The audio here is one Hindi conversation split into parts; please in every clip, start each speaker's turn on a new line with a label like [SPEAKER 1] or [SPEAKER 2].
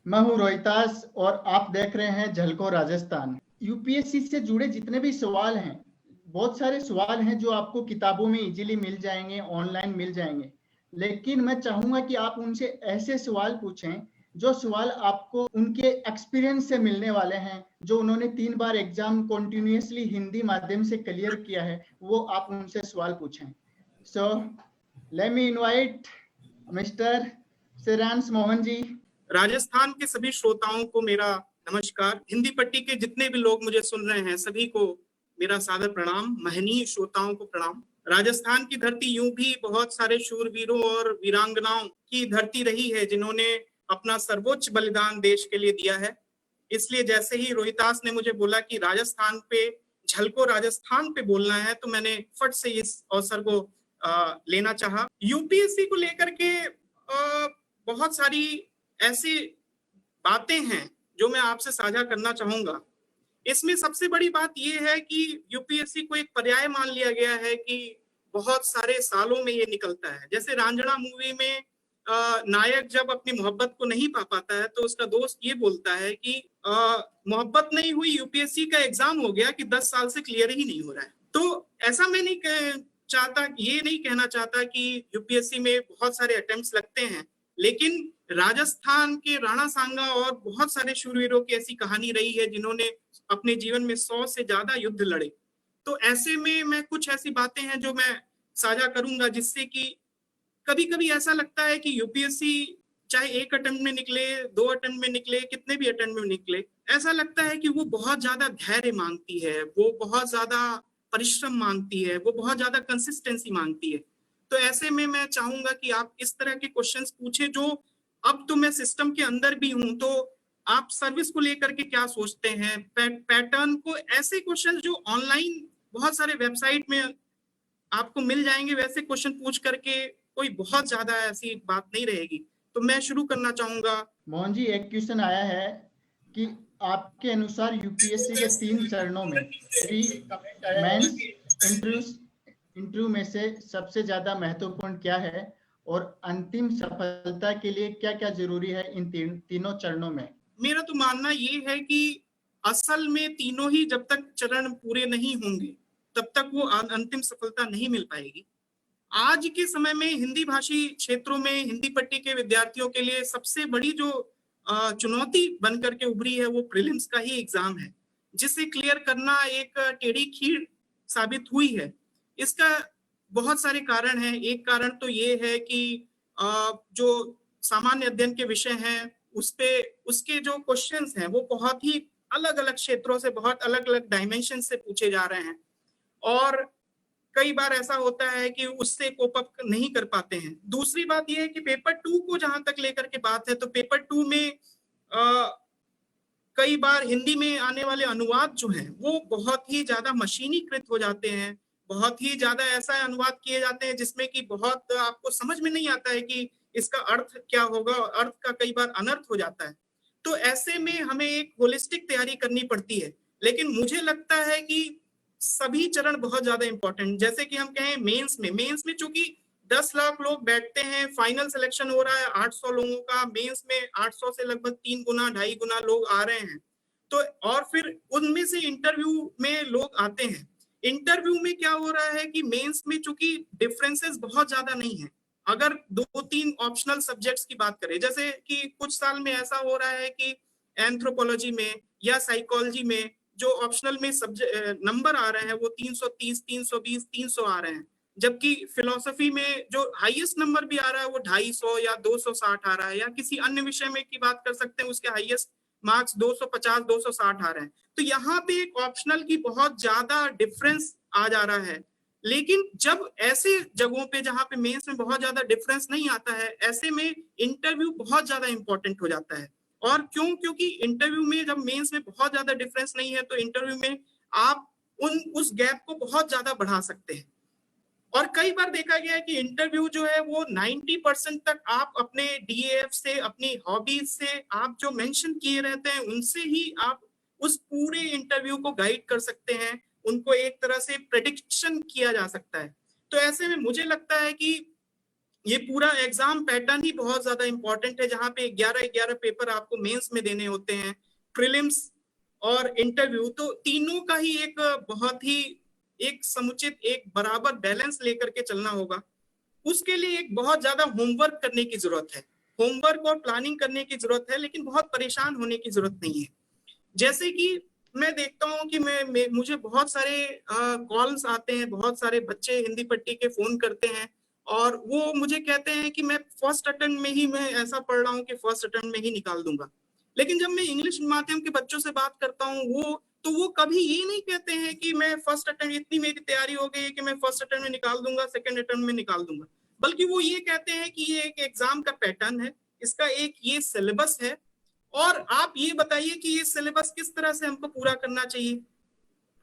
[SPEAKER 1] मैं हूँ रोहितास और आप देख रहे हैं झलको राजस्थान। यूपीएससी से जुड़े जितने भी सवाल हैं, बहुत सारे सवाल हैं जो आपको किताबों में इजीली मिल जाएंगे, ऑनलाइन मिल जाएंगे। लेकिन मैं चाहूंगा कि आप उनसे ऐसे सवाल पूछें जो सवाल आपको उनके एक्सपीरियंस से मिलने वाले हैं, जो उन्होंने 3 बार एग्जाम कॉन्टिन्यूसली हिंदी माध्यम से क्लियर किया है, वो आप उनसे सवाल पूछें। So let me invite mister Siransh Mohan ji.
[SPEAKER 2] Rajasthan के सभी श्रोताओं को मेरा नमस्कार। हिंदी पट्टी के जितने भी लोग मुझे सुन रहे हैं सभी को मेरा सादर प्रणाम। महनीय श्रोताओं को प्रणाम। राजस्थान की धरती यूं भी बहुत सारे शूरवीरों और वीरांगनाओं की धरती रही है जिन्होंने अपना सर्वोच्च बलिदान देश के लिए दिया है। इसलिए जैसे ही रोहितास ने मुझे बोला कि राजस्थान पे झलको राजस्थान पे बोलना है तो मैंने फट से इस अवसर को लेना चाहा। यूपीएससी को लेकर के बहुत सारी ऐसी बातें हैं जो मैं आपसे साझा करना चाहूंगा। इसमें सबसे बड़ी बात यह है कि यूपीएससी को एक पर्याय मान लिया गया है कि बहुत सारे सालों में ये निकलता है। जैसे रांझणा मूवी में नायक जब अपनी मोहब्बत को नहीं पा पाता है तो उसका दोस्त ये बोलता है कि मोहब्बत नहीं हुई, यूपीएससी का एग्जाम हो गया कि 10 साल से क्लियर ही नहीं हो रहा है। तो ऐसा मैं नहीं चाहता, ये नहीं कहना चाहता कि यूपीएससी में बहुत सारे अटेम्प्ट्स लगते हैं, लेकिन राजस्थान के राणा सांगा और बहुत सारे शूरवीरों की ऐसी कहानी रही है जिन्होंने अपने जीवन में 100 से ज्यादा युद्ध लड़े। तो ऐसे में मैं कुछ ऐसी बातें हैं जो मैं साझा करूंगा जिससे कि कभी कभी ऐसा लगता है कि यूपीएससी चाहे एक अटेम्प्ट में निकले, 2 अटेम्प्ट में निकले, कितने भी अटेम्प्ट में निकले, ऐसा लगता है कि वो बहुत ज्यादा धैर्य मांगती है, वो बहुत ज्यादा परिश्रम मांगती है, वो बहुत ज्यादा कंसिस्टेंसी मांगती है। तो ऐसे में मैं चाहूंगा कि आप इस तरह के क्वेश्चंस पूछे जो, अब तो मैं सिस्टम के अंदर भी हूं तो आप सर्विस को लेकर के क्या सोचते हैं, पैटर्न को, ऐसे क्वेश्चन जो ऑनलाइन बहुत सारे वेबसाइट में आपको मिल जाएंगे, वैसे क्वेश्चन पूछ करके कोई बहुत ज्यादा ऐसी बात नहीं रहेगी। तो मैं शुरू करना चाहूंगा।
[SPEAKER 1] मोहन जी, एक क्वेश्चन आया है कि आपके अनुसार यूपीएससी के 3 चरणों में प्री, मेंस, इंटरव्यू में से सबसे ज्यादा महत्वपूर्ण क्या है और अंतिम सफलता के लिए क्या क्या जरूरी है इन तीनों चरणों में?
[SPEAKER 2] मेरा तो मानना ये है कि असल में तीनों ही जब तक चरण पूरे नहीं होंगे तब तक वो अंतिम सफलता नहीं मिल पाएगी। आज के समय में हिंदी भाषी क्षेत्रों में हिंदी पट्टी के विद्यार्थियों के लिए सबसे बड़ी जो चुनौती बनकर के उभरी है वो प्रीलिम्स का ही एग्जाम है, जिसे क्लियर करना एक टेढ़ी खीर साबित हुई है। इसका बहुत सारे कारण हैं। एक कारण तो ये है कि जो सामान्य अध्ययन के विषय हैं उसके जो क्वेश्चंस हैं वो बहुत ही अलग अलग क्षेत्रों से, बहुत अलग अलग डायमेंशन से पूछे जा रहे हैं और कई बार ऐसा होता है कि उससे कोप अप नहीं कर पाते हैं। दूसरी बात यह है कि पेपर 2 को जहां तक लेकर के बात है तो पेपर 2 में कई बार हिंदी में आने वाले अनुवाद जो हैं वो बहुत ही ज्यादा मशीनीकृत हो जाते हैं, बहुत ही ज्यादा ऐसा अनुवाद किए जाते हैं जिसमें कि बहुत आपको समझ में नहीं आता है कि इसका अर्थ क्या होगा, और अर्थ का कई बार अनर्थ हो जाता है। तो ऐसे में हमें एक होलिस्टिक तैयारी करनी पड़ती है। लेकिन मुझे लगता है कि सभी चरण बहुत ज्यादा इंपॉर्टेंट, जैसे कि हम कहें मेंस में चूंकि 10 लाख लोग बैठते हैं, फाइनल सिलेक्शन हो रहा है 800 लोगों का, मेंस में 800 से लगभग 3 गुना 2.5 गुना लोग आ रहे हैं। तो और फिर उनमें से इंटरव्यू में लोग आते हैं। इंटरव्यू में क्या हो रहा है कि मेंस में चूंकि डिफरेंसेस बहुत ज्यादा नहीं है। अगर 2-3 ऑप्शनल सब्जेक्ट्स की बात करें, जैसे कि कुछ साल में ऐसा हो रहा है कि एंथ्रोपोलॉजी में या साइकोलॉजी में जो ऑप्शनल में सब्जेक्ट नंबर आ रहे हैं वो 330, 320, 300 आ रहे हैं, जबकि फिलोसफी में जो हाईएस्ट नंबर भी आ रहा है वो 250 या 260 आ रहा है, या किसी अन्य विषय में की बात कर सकते हैं उसके हाईएस्ट मार्क्स 250, 260 आ रहे हैं। तो यहाँ पे एक ऑप्शनल की बहुत ज्यादा डिफरेंस आ जा रहा है। लेकिन जब ऐसे जगहों पे जहाँ पे मेंस में बहुत ज्यादा डिफरेंस नहीं आता है, ऐसे में इंटरव्यू बहुत ज्यादा इंपॉर्टेंट हो जाता है। और क्यों? क्योंकि इंटरव्यू में जब मेंस में बहुत ज्यादा डिफरेंस नहीं है तो इंटरव्यू में आप उस गैप को बहुत ज्यादा बढ़ा सकते हैं। और कई बार देखा गया है कि इंटरव्यू जो है वो 90% तक आप अपने डीएफ से, अपनी हॉबीज से, आप जो मेंशन किए रहते हैं उनसे ही आप उस पूरे इंटरव्यू को गाइड कर सकते हैं, उनको एक तरह से प्रेडिक्शन किया जा सकता है। तो ऐसे में मुझे लगता है कि ये पूरा एग्जाम पैटर्न ही बहुत ज्यादा इंपॉर्टेंट है, जहां पे 11 पेपर आपको मेंस में देने होते हैं, प्रीलिम्स और इंटरव्यू, तो तीनों का ही एक बहुत ही एक समुचित एक बराबर बैलेंस लेकर के चलना होगा। उसके लिए एक बहुत ज्यादा होमवर्क करने की जरूरत है, होमवर्क और प्लानिंग करने की जरूरत है, लेकिन बहुत परेशान होने की जरूरत नहीं है। जैसे कि मैं देखता हूँ कि मुझे बहुत सारे कॉल्स आते हैं, बहुत सारे बच्चे हिंदी पट्टी के फोन करते हैं और वो मुझे कहते हैं कि मैं फर्स्ट अटेम्प्ट में ही मैं ऐसा पढ़ रहा हूँ कि फर्स्ट अटेम्प्ट में ही निकाल दूंगा। लेकिन जब मैं इंग्लिश माध्यम के बच्चों से बात करता हूँ वो कभी ये नहीं कहते हैं कि मैं फर्स्ट अटेम्प्ट, इतनी मेरी तैयारी हो गई है कि मैं फर्स्ट अटेम्प्ट में निकाल दूंगा, सेकंड अटेम्प्ट में निकाल दूंगा, बल्कि वो ये कहते हैं कि ये एक एग्जाम का पैटर्न है, इसका एक ये सिलेबस है और आप ये बताइए कि ये सिलेबस किस तरह से हमको पूरा करना चाहिए,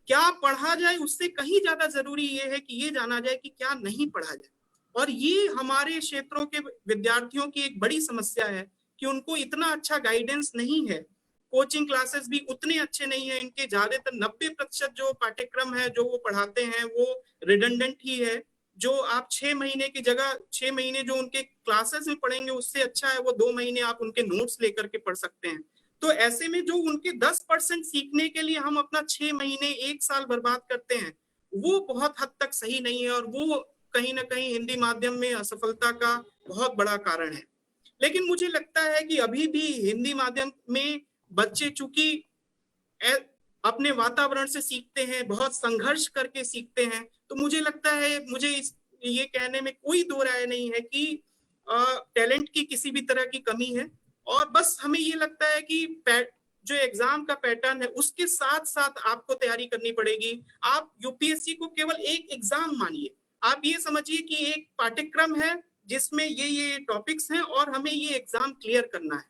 [SPEAKER 2] क्या पढ़ा जाए, उससे कहीं ज्यादा जरूरी ये है कि ये जाना जाए कि क्या नहीं पढ़ा जाए। और ये हमारे क्षेत्रों के विद्यार्थियों की एक बड़ी समस्या है कि उनको इतना अच्छा गाइडेंस नहीं है, कोचिंग क्लासेस भी उतने अच्छे नहीं है, इनके ज्यादातर 90% जो पाठ्यक्रम है जो वो पढ़ाते हैं वो रिडंडेंट ही है। जो आप 6 महीने की जगह 6 महीने जो उनके क्लासेस में पढ़ेंगे उससे अच्छा है वो 2 महीने आप उनके नोट्स लेकर के पढ़ सकते हैं। तो ऐसे में जो उनके 10% सीखने के लिए हम अपना 6 महीने 1 साल बर्बाद करते हैं, वो बहुत हद तक सही नहीं है और वो कहीं ना कहीं हिंदी माध्यम में असफलता का बहुत बड़ा कारण है। लेकिन मुझे लगता है कि अभी भी हिंदी माध्यम में बच्चे चूंकि अपने वातावरण से सीखते हैं, बहुत संघर्ष करके सीखते हैं, तो मुझे लगता है, मुझे ये कहने में कोई दो राय नहीं है कि टैलेंट की किसी भी तरह की कमी है। और बस हमें ये लगता है कि जो एग्जाम का पैटर्न है उसके साथ साथ आपको तैयारी करनी पड़ेगी। आप यूपीएससी को केवल एक एग्जाम मानिए, आप ये समझिए कि एक पाठ्यक्रम है जिसमें ये टॉपिक्स हैं और हमें ये एग्जाम क्लियर करना है।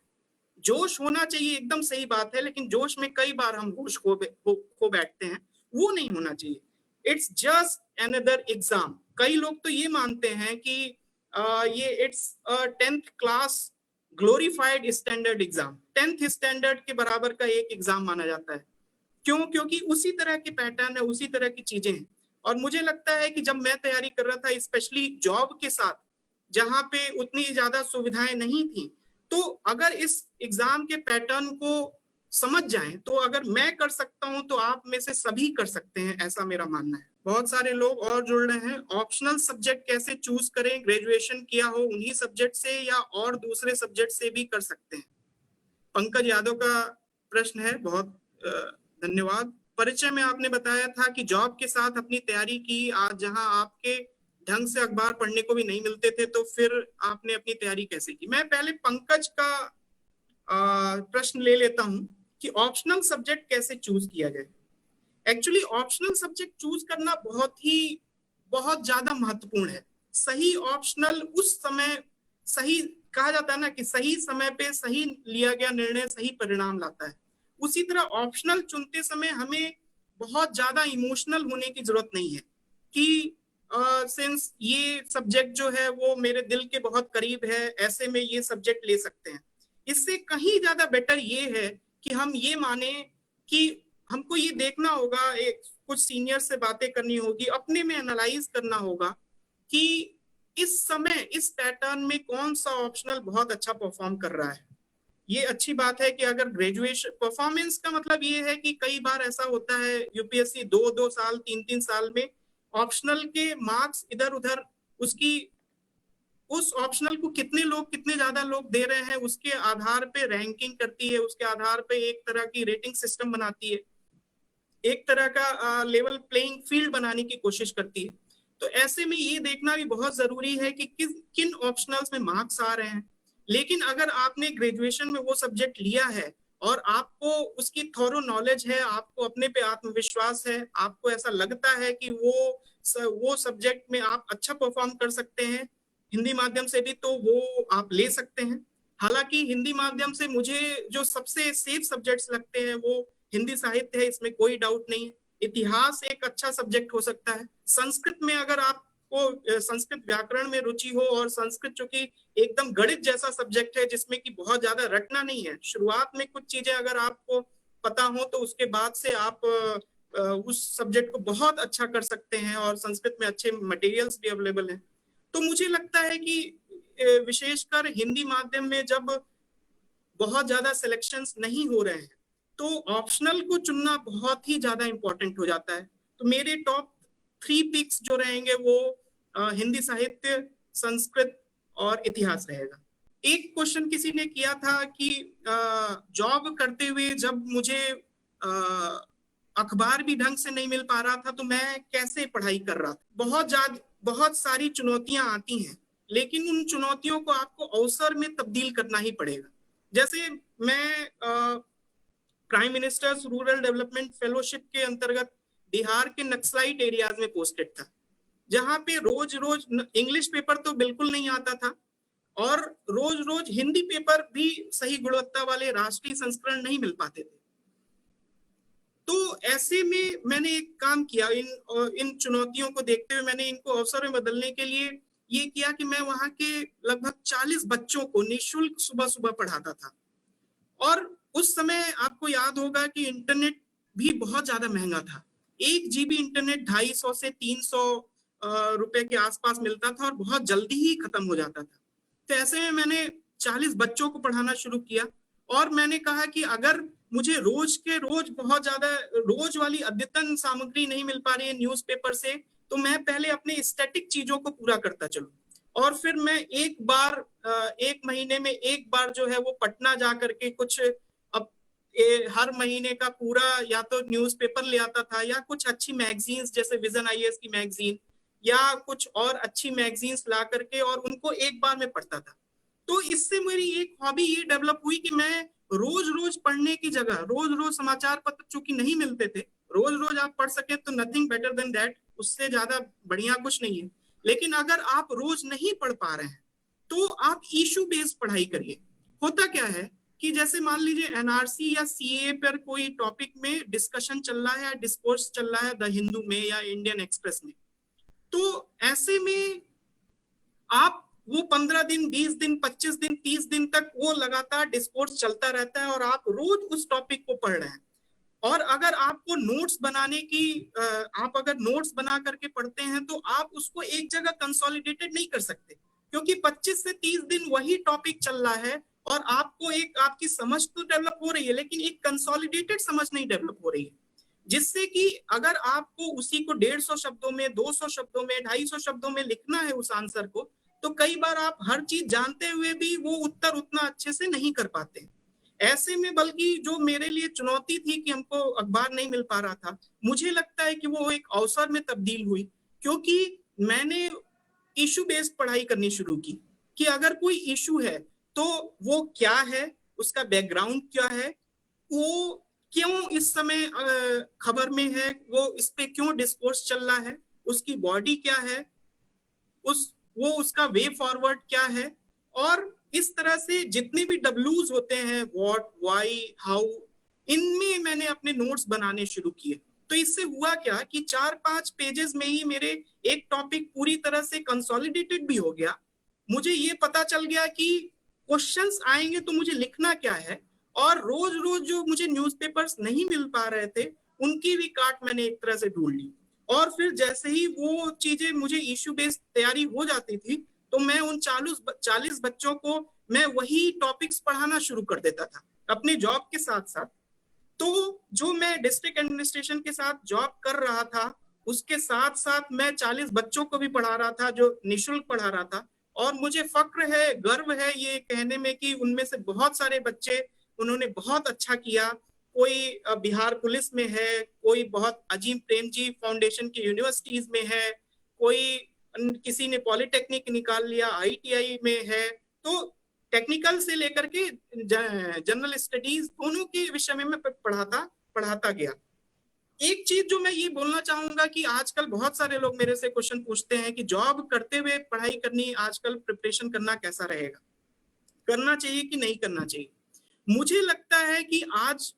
[SPEAKER 2] जोश होना चाहिए, एकदम सही बात है, लेकिन जोश में कई बार हम होश खो बैठते हैं, वो नहीं होना चाहिए। It's just another exam. कई लोग तो ये मानते हैं कि ये it's 10th class glorified standard exam, 10th standard के बराबर का एक एग्जाम माना जाता है। क्यों? क्योंकि उसी तरह के पैटर्न है, उसी तरह की चीजें हैं। और मुझे लगता है कि जब मैं तैयारी कर रहा था, स्पेशली जॉब के साथ, जहां पे उतनी ज्यादा सुविधाएं नहीं थी, तो अगर इस एग्जाम के पैटर्न को समझ जाएं, तो अगर मैं कर सकता हूं तो आप में से सभी कर सकते हैं, ऐसा मेरा मानना है। बहुत सारे लोग और जुड़ रहे हैं। ऑप्शनल सब्जेक्ट कैसे चूज करें? ग्रेजुएशन किया हो उन्हीं सब्जेक्ट से या और दूसरे सब्जेक्ट से भी कर सकते हैं? पंकज यादव का प्रश्न है, बहुत धन्यवाद। परिचय में आपने बताया था कि जॉब के साथ अपनी तैयारी की, आज जहां आपके ढंग से अखबार पढ़ने को भी नहीं मिलते थे, तो फिर आपने अपनी तैयारी कैसे की? मैं पहले पंकज का प्रश्न ले लेता हूं कि ऑप्शनल सब्जेक्ट कैसे चूज किया जाए। एक्चुअली ऑप्शनल सब्जेक्ट चूज करना बहुत ज्यादा महत्वपूर्ण है। सही ऑप्शनल उस समय सही, कहा जाता है ना कि सही समय पे सही लिया गया निर्णय सही परिणाम लाता है। उसी तरह ऑप्शनल चुनते समय हमें बहुत ज्यादा इमोशनल होने की जरूरत नहीं है कि सिंस ये सब्जेक्ट जो है वो मेरे दिल के बहुत करीब है, ऐसे में ये सब्जेक्ट ले सकते हैं। इससे कहीं ज्यादा बेटर ये है कि हम ये माने कि हमको ये देखना होगा, एक कुछ सीनियर से बातें करनी होगी, अपने में एनालाइज करना होगा कि इस समय इस पैटर्न में कौन सा ऑप्शनल बहुत अच्छा परफॉर्म कर रहा है। ये अच्छी बात है कि अगर ग्रेजुएशन परफॉर्मेंस का मतलब ये है कि कई बार ऐसा होता है यूपीएससी 2-2 साल 3-3 साल में ऑप्शनल के मार्क्स इधर उधर, उसकी उस ऑप्शनल को कितने ज्यादा लोग दे रहे हैं उसके आधार पे रैंकिंग करती है, उसके आधार पे एक तरह की रेटिंग सिस्टम बनाती है, एक तरह का लेवल प्लेइंग फील्ड बनाने की कोशिश करती है। तो ऐसे में ये देखना भी बहुत जरूरी है कि किन ऑप्शनल्स में मार्क्स आ रहे हैं। लेकिन अगर आपने ग्रेजुएशन में वो सब्जेक्ट लिया है और आपको उसकी थोरो नॉलेज है, आपको अपने पे आत्मविश्वास है, आपको ऐसा लगता है कि वो सब्जेक्ट में आप अच्छा परफॉर्म कर सकते हैं हिंदी माध्यम से भी, तो वो आप ले सकते हैं। हालांकि हिंदी माध्यम से मुझे जो सबसे सेफ सब्जेक्ट्स लगते हैं वो हिंदी साहित्य है, इसमें कोई डाउट नहीं है। इतिहास एक अच्छा सब्जेक्ट हो सकता है। संस्कृत में अगर आपको संस्कृत व्याकरण में रुचि हो, और संस्कृत चूंकि एकदम गणित जैसा सब्जेक्ट है जिसमें कि बहुत ज्यादा रटना नहीं है, शुरुआत में कुछ चीजें अगर आपको पता हो तो उसके बाद से आप उस सब्जेक्ट को बहुत अच्छा कर सकते हैं और संस्कृत में अच्छे मटेरियल्स भी अवेलेबल हैं। तो मुझे लगता है कि विशेषकर हिंदी माध्यम में जब बहुत ज्यादा सिलेक्शंस नहीं हो रहे हैं तो ऑप्शनल को चुनना बहुत ही ज्यादा इंपॉर्टेंट हो जाता है। तो मेरे टॉप 3 पिक्स जो रहेंगे वो हिंदी साहित्य, संस्कृत और इतिहास रहेगा। एक क्वेश्चन किसी ने किया था कि जॉब करते हुए जब मुझे अखबार भी ढंग से नहीं मिल पा रहा था तो मैं कैसे पढ़ाई कर रहा था। बहुत सारी चुनौतियां आती हैं, लेकिन उन चुनौतियों को आपको अवसर में तब्दील करना ही पड़ेगा। जैसे मैं prime ministers rural development fellowship के अंतर्गत बिहार के नक्सलाइट एरियाज में पोस्टेड था, जहां पे रोज रोज इंग्लिश पेपर तो बिल्कुल नहीं आता था और रोज रोज हिंदी पेपर भी सही गुणवत्ता वाले राष्ट्रीय संस्करण नहीं मिल पाते थे। तो ऐसे में मैंने एक काम किया, इन चुनौतियों को देखते हुए मैंने इनको अवसर में बदलने के लिए ये किया कि मैं वहां के लगभग 40 बच्चों को निःशुल्क सुबह सुबह पढ़ाता था। और उस समय आपको याद होगा कि इंटरनेट भी बहुत ज्यादा महंगा था। 1 GB इंटरनेट 250 से 300 रुपए के आसपास मिलता था और बहुत जल्दी ही खत्म हो जाता था। तो ऐसे में मैंने 40 बच्चों को पढ़ाना शुरू किया और मैंने कहा कि अगर मुझे रोज के रोज बहुत ज्यादा रोज वाली अद्यतन सामग्री नहीं मिल पा रही है न्यूज़पेपर से, तो मैं पहले अपने स्टैटिक चीजों को पूरा करता चलूं और फिर मैं एक महीने में एक बार जो है वो पटना जा करके कुछ हर महीने का पूरा या तो न्यूज़पेपर ले आता था या कुछ अच्छी मैगजीन्स जैसे विजन IAS की मैगजीन या कुछ और अच्छी मैगजीन्स ला करके और उनको एक बार में पढ़ता था। तो इससे मेरी एक हॉबी ये डेवलप हुई कि मैं रोज रोज पढ़ने की जगह रोज रोज समाचार पत्र चूंकि नहीं मिलते थे, रोज रोज आप पढ़ सके तो नथिंग बेटर देन दैट, उससे ज्यादा बढ़िया कुछ नहीं है। लेकिन अगर आप रोज नहीं पढ़ पा रहे हैं तो आप इशू बेस्ड पढ़ाई करिए। होता क्या है कि जैसे मान लीजिए NRC या CAA पर कोई टॉपिक में डिस्कशन चल रहा है या डिस्कोर्स चल रहा है द हिंदू में या इंडियन एक्सप्रेस में, तो ऐसे में आप वो 15 दिन, 20 दिन, 25 दिन, 30 दिन तक वो लगातार डिस्कोर्स चलता रहता है और आप रोज उस टॉपिक को पढ़ रहे हैं। और अगर आपको नोट्स बनाने की आप अगर नोट्स बना करके पढ़ते हैं तो आप उसको एक जगह कंसोलिडेटेड नहीं कर सकते, क्योंकि 25 से 30 दिन वही टॉपिक चल रहा है और आपको एक आपकी समझ तो डेवलप हो रही है लेकिन एक कंसोलिडेटेड समझ नहीं डेवलप हो रही है, जिससे कि अगर आपको उसी को 150 शब्दों में, 200 शब्दों में, 250 शब्दों में लिखना है उस आंसर को, तो कई बार आप हर चीज जानते हुए भी वो उत्तर उतना अच्छे से नहीं कर पाते। ऐसे में बल्कि जो मेरे लिए चुनौती थी कि हमको अखबार नहीं मिल पा रहा था, मुझे लगता है कि वो एक अवसर में तब्दील हुई, क्योंकि मैंने इशू बेस्ड पढ़ाई करनी शुरू की कि अगर कोई इशू है तो वो क्या है, उसका बैकग्राउंड क्या है, वो क्यों इस समय खबर में है, वो इस पे क्यों डिस्कोर्स चल रहा है, उसकी बॉडी क्या है, उसका वे फॉरवर्ड क्या है, और इस तरह से जितने भी डब्ल्यूज होते हैं, व्हाट, व्हाई, हाउ, इनमें मैंने अपने नोट्स बनाने शुरू किए। तो इससे हुआ क्या कि 4-5 पेजेस में ही मेरे एक टॉपिक पूरी तरह से कंसोलिडेटेड भी हो गया। मुझे ये पता चल गया कि क्वेश्चंस आएंगे तो मुझे लिखना क्या है, और रोज रोज जो मुझे न्यूज़पेपर्स नहीं मिल पा रहे थे उनकी भी काट मैंने एक तरह से ढूंढ ली। और फिर जैसे ही वो चीजें मुझे इश्यू बेस्ड तैयारी हो जाती थी तो मैं उन 40 बच्चों को मैं वही टॉपिक्स पढ़ाना शुरू कर देता था अपने जॉब के साथ साथ। तो जो मैं डिस्ट्रिक्ट एडमिनिस्ट्रेशन के साथ जॉब कर रहा था उसके साथ साथ मैं 40 बच्चों को भी पढ़ा रहा था जो निःशुल्क पढ़ा रहा था, और मुझे फक्र है, गर्व है ये कहने में कि उनमें से बहुत सारे बच्चे उन्होंने बहुत अच्छा किया। कोई बिहार पुलिस में है, कोई बहुत अजीम प्रेमजी फाउंडेशन की यूनिवर्सिटीज में है, कोई किसी ने पॉलिटेक्निक निकाल लिया, ITI में है। तो टेक्निकल से लेकर के जनरल स्टडीज दोनों के विषय में मैं पढ़ाता गया। एक चीज जो मैं ये बोलना चाहूंगा कि आजकल बहुत सारे लोग मेरे से क्वेश्चन पूछते हैं कि जॉब करते हुए पढ़ाई करनी, आजकल प्रिपरेशन करना कैसा रहेगा, करना चाहिए कि नहीं करना चाहिए। मुझे लगता है कि आज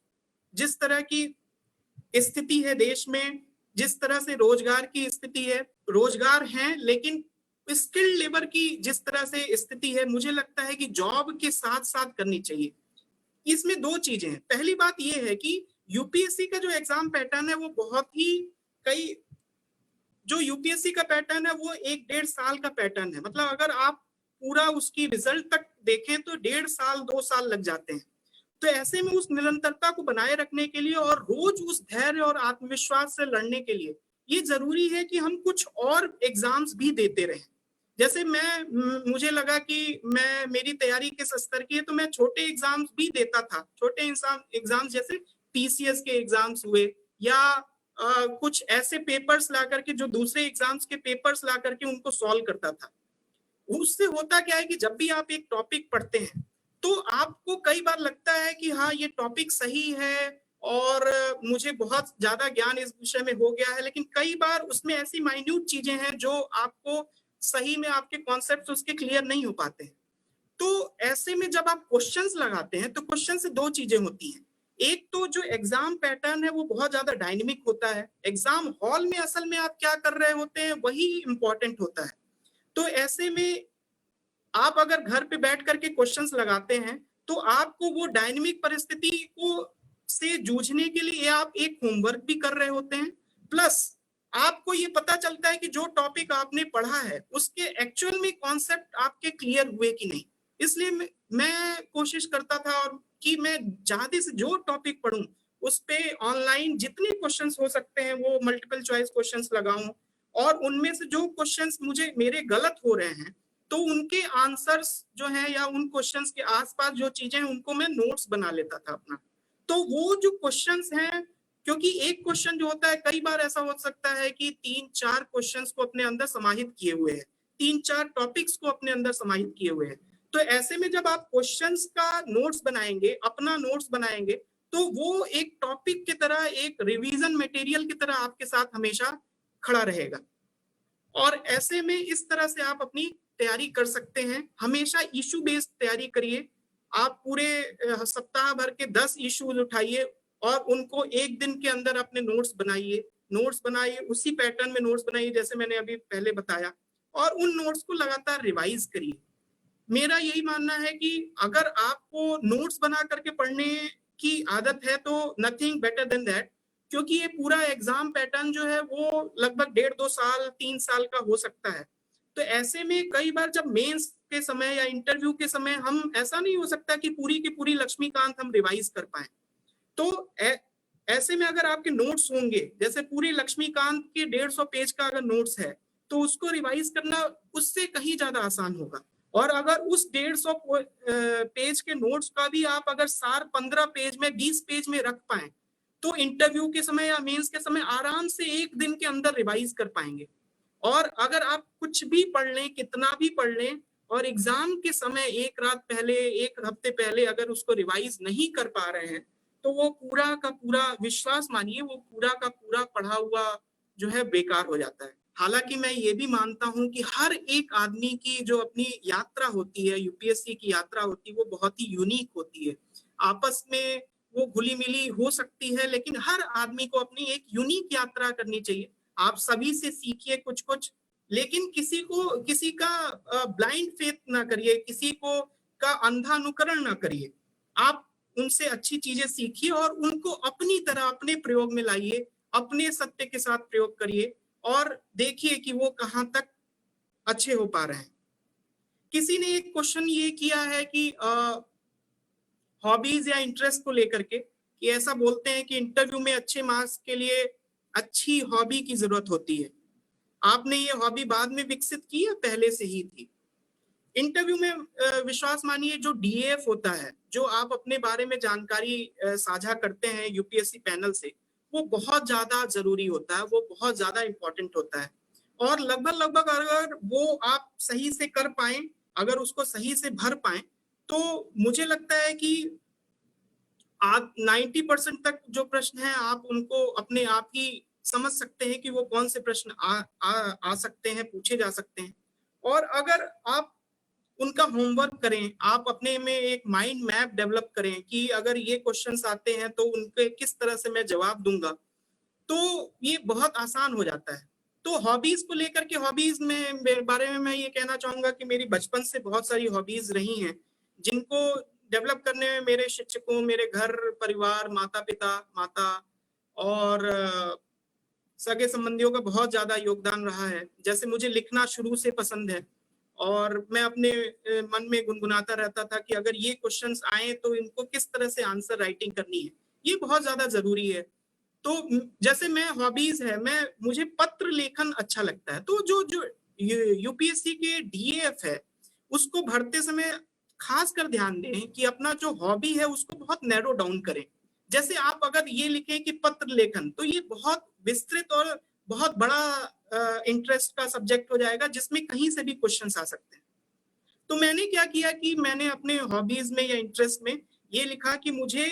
[SPEAKER 2] जिस तरह की स्थिति है देश में, जिस तरह से रोजगार की स्थिति है, रोजगार है लेकिन स्किल्ड लेबर की जिस तरह से स्थिति है, मुझे लगता है कि जॉब के साथ साथ करनी चाहिए। इसमें 2 चीजें हैं। पहली बात यह है कि यूपीएससी का जो एग्जाम पैटर्न है वो बहुत ही जो यूपीएससी का पैटर्न है वो 1-1.5 साल का पैटर्न है। मतलब अगर आप पूरा उसकी रिजल्ट तक देखें तो 1.5 साल 2 साल लग जाते हैं। तो ऐसे में उस निरंतरता को बनाए रखने के लिए और रोज उस धैर्य और आत्मविश्वास से लड़ने के लिए ये जरूरी है कि हम कुछ और एग्जाम्स भी देते रहें। जैसे मुझे लगा कि मेरी तैयारी किस स्तर की है, तो मैं छोटे एग्जाम्स भी देता था। छोटे एग्जाम्स जैसे टीसीएस के एग्जाम्स हुए या कुछ ऐसे पेपर्स ला करके जो दूसरे एग्जाम्स के पेपर्स ला करके उनको सॉल्व करता था। उससे होता क्या है कि जब भी आप एक टॉपिक पढ़ते हैं तो आपको कई बार लगता है कि हाँ ये टॉपिक सही है और मुझे बहुत ज्यादा ज्ञान इस विषय में हो गया है, लेकिन कई बार उसमें ऐसी माइन्यूट चीजें हैं जो आपको सही में आपके कॉन्सेप्ट उसके क्लियर नहीं हो पाते हैं। तो ऐसे में जब आप क्वेश्चंस लगाते हैं तो क्वेश्चन से दो चीजें होती हैं। एक तो जो एग्जाम पैटर्न है वो बहुत ज्यादा डायनेमिक होता है। एग्जाम हॉल में असल में आप क्या कर रहे होते हैं वही इंपॉर्टेंट होता है। तो ऐसे में आप अगर घर पे बैठ करके क्वेश्चंस लगाते हैं तो आपको वो डायनेमिक परिस्थिति को से जूझने के लिए आप एक होमवर्क भी कर रहे होते हैं, प्लस आपको ये पता चलता है कि जो टॉपिक आपने पढ़ा है उसके एक्चुअल में कॉन्सेप्ट आपके क्लियर हुए कि नहीं। इसलिए मैं कोशिश करता था और कि मैं ज्यादा से जो टॉपिक पढूं उस पे ऑनलाइन जितने क्वेश्चंस हो सकते हैं वो मल्टीपल चॉइस क्वेश्चंस लगाऊं और उनमें से जो क्वेश्चंस मेरे गलत हो रहे हैं तो उनके आंसर्स जो है या उन क्वेश्चंस के आसपास जो चीजें हैं उनको मैं नोट्स बना लेता था अपना। तो वो जो क्वेश्चंस हैं, क्योंकि एक क्वेश्चन जो होता है कई बार ऐसा हो सकता है कि 3-4 क्वेश्चंस को अपने अंदर समाहित किए हुए है, 3-4 टॉपिक्स को अपने अंदर समाहित किए हुए हैं। तो ऐसे में जब आप क्वेश्चंस का नोट्स बनाएंगे, अपना नोट्स बनाएंगे, तो वो एक टॉपिक की तरह, एक रिवीजन मटेरियल की तरह आपके साथ हमेशा खड़ा रहेगा। और ऐसे में इस तरह से आप अपनी तैयारी कर सकते हैं। हमेशा इशू बेस्ड तैयारी करिए। आप पूरे सप्ताह भर के 10 इश्यूज उठाइए और उनको एक दिन के अंदर अपने नोट्स बनाइए, उसी पैटर्न में नोट्स बनाइए जैसे मैंने अभी पहले बताया, और उन नोट्स को लगातार रिवाइज करिए। मेरा यही मानना है कि अगर आपको नोट्स बना करके पढ़ने की आदत है तो नथिंग बेटर देन दैट, क्योंकि ये पूरा एग्जाम पैटर्न जो है वो लगभग 1.5-2 साल 3 साल का हो सकता है। तो ऐसे में कई बार जब मेंस के समय या इंटरव्यू के समय हम ऐसा नहीं हो सकता कि पूरी की पूरी लक्ष्मीकांत हम रिवाइज कर पाए। तो ऐसे में अगर आपके नोट्स होंगे, जैसे पूरी लक्ष्मीकांत के 150 पेज का अगर नोट्स है तो उसको रिवाइज करना उससे कहीं ज्यादा आसान होगा। और अगर उस 150 पेज के नोट्स का भी आप अगर सार 15 पेज में 20 पेज में रख पाए तो इंटरव्यू के समय या मेंस के समय आराम से एक दिन के अंदर रिवाइज कर पाएंगे। और अगर आप कुछ भी पढ़ लें, कितना भी पढ़ लें, और एग्जाम के समय एक रात पहले, एक हफ्ते पहले अगर उसको रिवाइज नहीं कर पा रहे हैं तो वो पूरा का पूरा, विश्वास मानिए, वो पूरा का पूरा पढ़ा हुआ जो है बेकार हो जाता है। हालांकि मैं ये भी मानता हूं कि हर एक आदमी की जो अपनी यात्रा होती है, यूपीएससी की यात्रा होती है, वो बहुत ही यूनिक होती है। आपस में वो घुली मिली हो सकती है, लेकिन हर आदमी को अपनी एक यूनिक यात्रा करनी चाहिए। आप सभी से सीखिए कुछ कुछ, लेकिन किसी का ब्लाइंड फेथ ना करिए, किसी को का अंधा अनुकरण ना करिए। आप उनसे अच्छी चीजें सीखिए और उनको अपनी तरह अपने प्रयोग में लाइए, अपने सत्य के साथ प्रयोग करिए और देखिए कि वो कहाँ तक अच्छे हो पा रहे हैं। किसी ने एक क्वेश्चन ये किया है कि हॉबीज या इंटरेस्ट को लेकर के, कि ऐसा बोलते हैं कि इंटरव्यू में अच्छे मार्क्स के लिए अच्छी हॉबी की जरूरत होती है। आपने ये हॉबी बाद में विकसित की या पहले से ही थी? इंटरव्यू में विश्वास मानिए, जो डीएफ होता है, जो आप अपने बारे में जानकारी साझा करते हैं यूपीएससी पैनल से, वो बहुत ज्यादा जरूरी होता है, वो बहुत ज्यादा इंपॉर्टेंट होता है। और लगभग अगर वो आप सही से कर पाए, अगर उसको सही से भर पाए, तो मुझे लगता है कि आप 90% तक जो प्रश्न है आप उनको अपने आप ही समझ सकते हैं कि वो कौन से प्रश्न आ सकते हैं, पूछे जा सकते हैं। और अगर आप उनका होमवर्क करें, आप अपने में एक माइंड मैप डेवलप करें कि अगर ये क्वेश्चंस आते हैं तो उनके किस तरह से मैं जवाब दूंगा, तो ये बहुत आसान हो जाता है। तो हॉबीज को लेकर के, हॉबीज में बारे में मैं ये कहना चाहूंगा कि मेरी बचपन से बहुत सारी हॉबीज रही हैं, जिनको डेवलप करने में मेरे शिक्षकों, मेरे घर परिवार, माता और सगे संबंधियों का बहुत ज्यादा योगदान रहा है। जैसे मुझे लिखना शुरू से पसंद है, और मैं अपने मन में गुनगुनाता रहता था कि अगर ये क्वेश्चंस आए तो इनको किस तरह से आंसर राइटिंग करनी है, ये बहुत ज्यादा जरूरी है। तो जैसे मैं हॉबीज है, मुझे पत्र लेखन अच्छा लगता है, तो जो जो यूपीएससी के डीएएफ है उसको भरते समय खास कर ध्यान दें कि अपना जो हॉबी है उसको बहुत नैरो डाउन करें। जैसे आप अगर ये लिखें कि पत्र लेखन, तो ये बहुत विस्तृत और बहुत बड़ा इंटरेस्ट का सब्जेक्ट हो जाएगा जिसमें कहीं से भी क्वेश्चंस आ सकते हैं। तो मैंने क्या किया कि मैंने अपने हॉबीज में या इंटरेस्ट में ये लिखा कि मुझे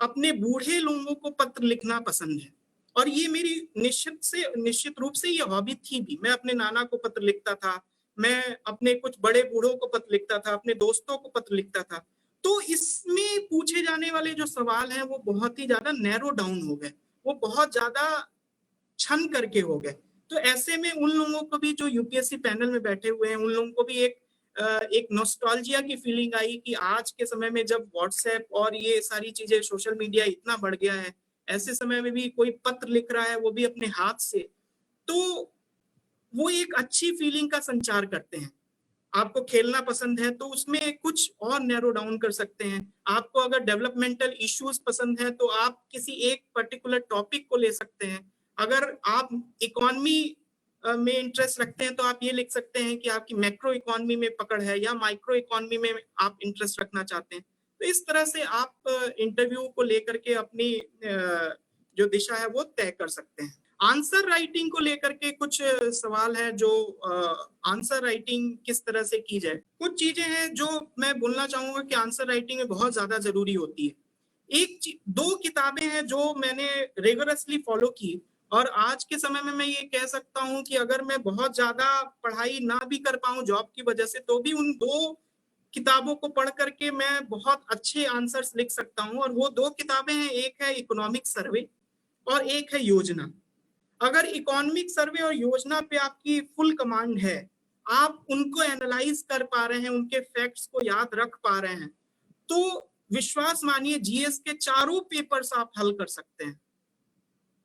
[SPEAKER 2] अपने बूढ़े लोगों को पत्र लिखना पसंद है, और ये मेरी निश्चित रूप से ये हॉबी थी भी। मैं अपने नाना को पत्र लिखता था, मैं अपने कुछ बड़े बूढ़ों को पत्र लिखता था, अपने दोस्तों को पत्र लिखता था। तो इसमें पूछे जाने वाले जो सवाल हैं वो बहुत ही ज्यादा नैरो डाउन हो गए, वो बहुत ज्यादा छन करके हो गए। तो ऐसे में उन लोगों को भी जो यूपीएससी पैनल में बैठे हुए हैं, उन लोगों को भी एक नॉस्टैल्जिया की फीलिंग आई कि आज के समय में जब व्हाट्सएप और ये सारी चीजें, सोशल मीडिया इतना बढ़ गया है, ऐसे समय में भी कोई पत्र लिख रहा है, वो भी अपने हाथ से, तो वो एक अच्छी फीलिंग का संचार करते हैं। आपको खेलना पसंद है तो उसमें कुछ और नैरो डाउन कर सकते हैं। आपको अगर डेवलपमेंटल इश्यूज पसंद है तो आप किसी एक पर्टिकुलर टॉपिक को ले सकते हैं। अगर आप इकोनॉमी में इंटरेस्ट रखते हैं तो आप ये लिख सकते हैं कि आपकी मैक्रो इकोनॉमी में पकड़ है, या माइक्रो इकोनॉमी में आप इंटरेस्ट रखना चाहते हैं। तो इस तरह से आप इंटरव्यू को लेकर के अपनी जो दिशा है वो तय कर सकते हैं। आंसर राइटिंग को लेकर के कुछ सवाल है, जो आंसर राइटिंग किस तरह से की जाए। कुछ चीजें हैं जो मैं बोलना चाहूंगा कि आंसर राइटिंग में बहुत ज्यादा जरूरी होती है। दो किताबें हैं जो मैंने रेगुलरली फॉलो की, और आज के समय में मैं ये कह सकता हूं कि अगर मैं बहुत ज्यादा पढ़ाई ना भी कर पाऊं जॉब की वजह से, तो भी उन दो किताबों को पढ़ करके मैं बहुत अच्छे आंसर्स लिख सकता हूं। और वो दो किताबें हैं, एक है इकोनॉमिक सर्वे और एक है योजना। अगर इकोनॉमिक सर्वे और योजना पे आपकी फुल कमांड है, आप उनको एनालाइज कर पा रहे हैं, उनके फैक्ट्स को याद रख पा रहे हैं, तो विश्वास मानिए जीएस के चारों पेपर्स आप हल कर सकते हैं।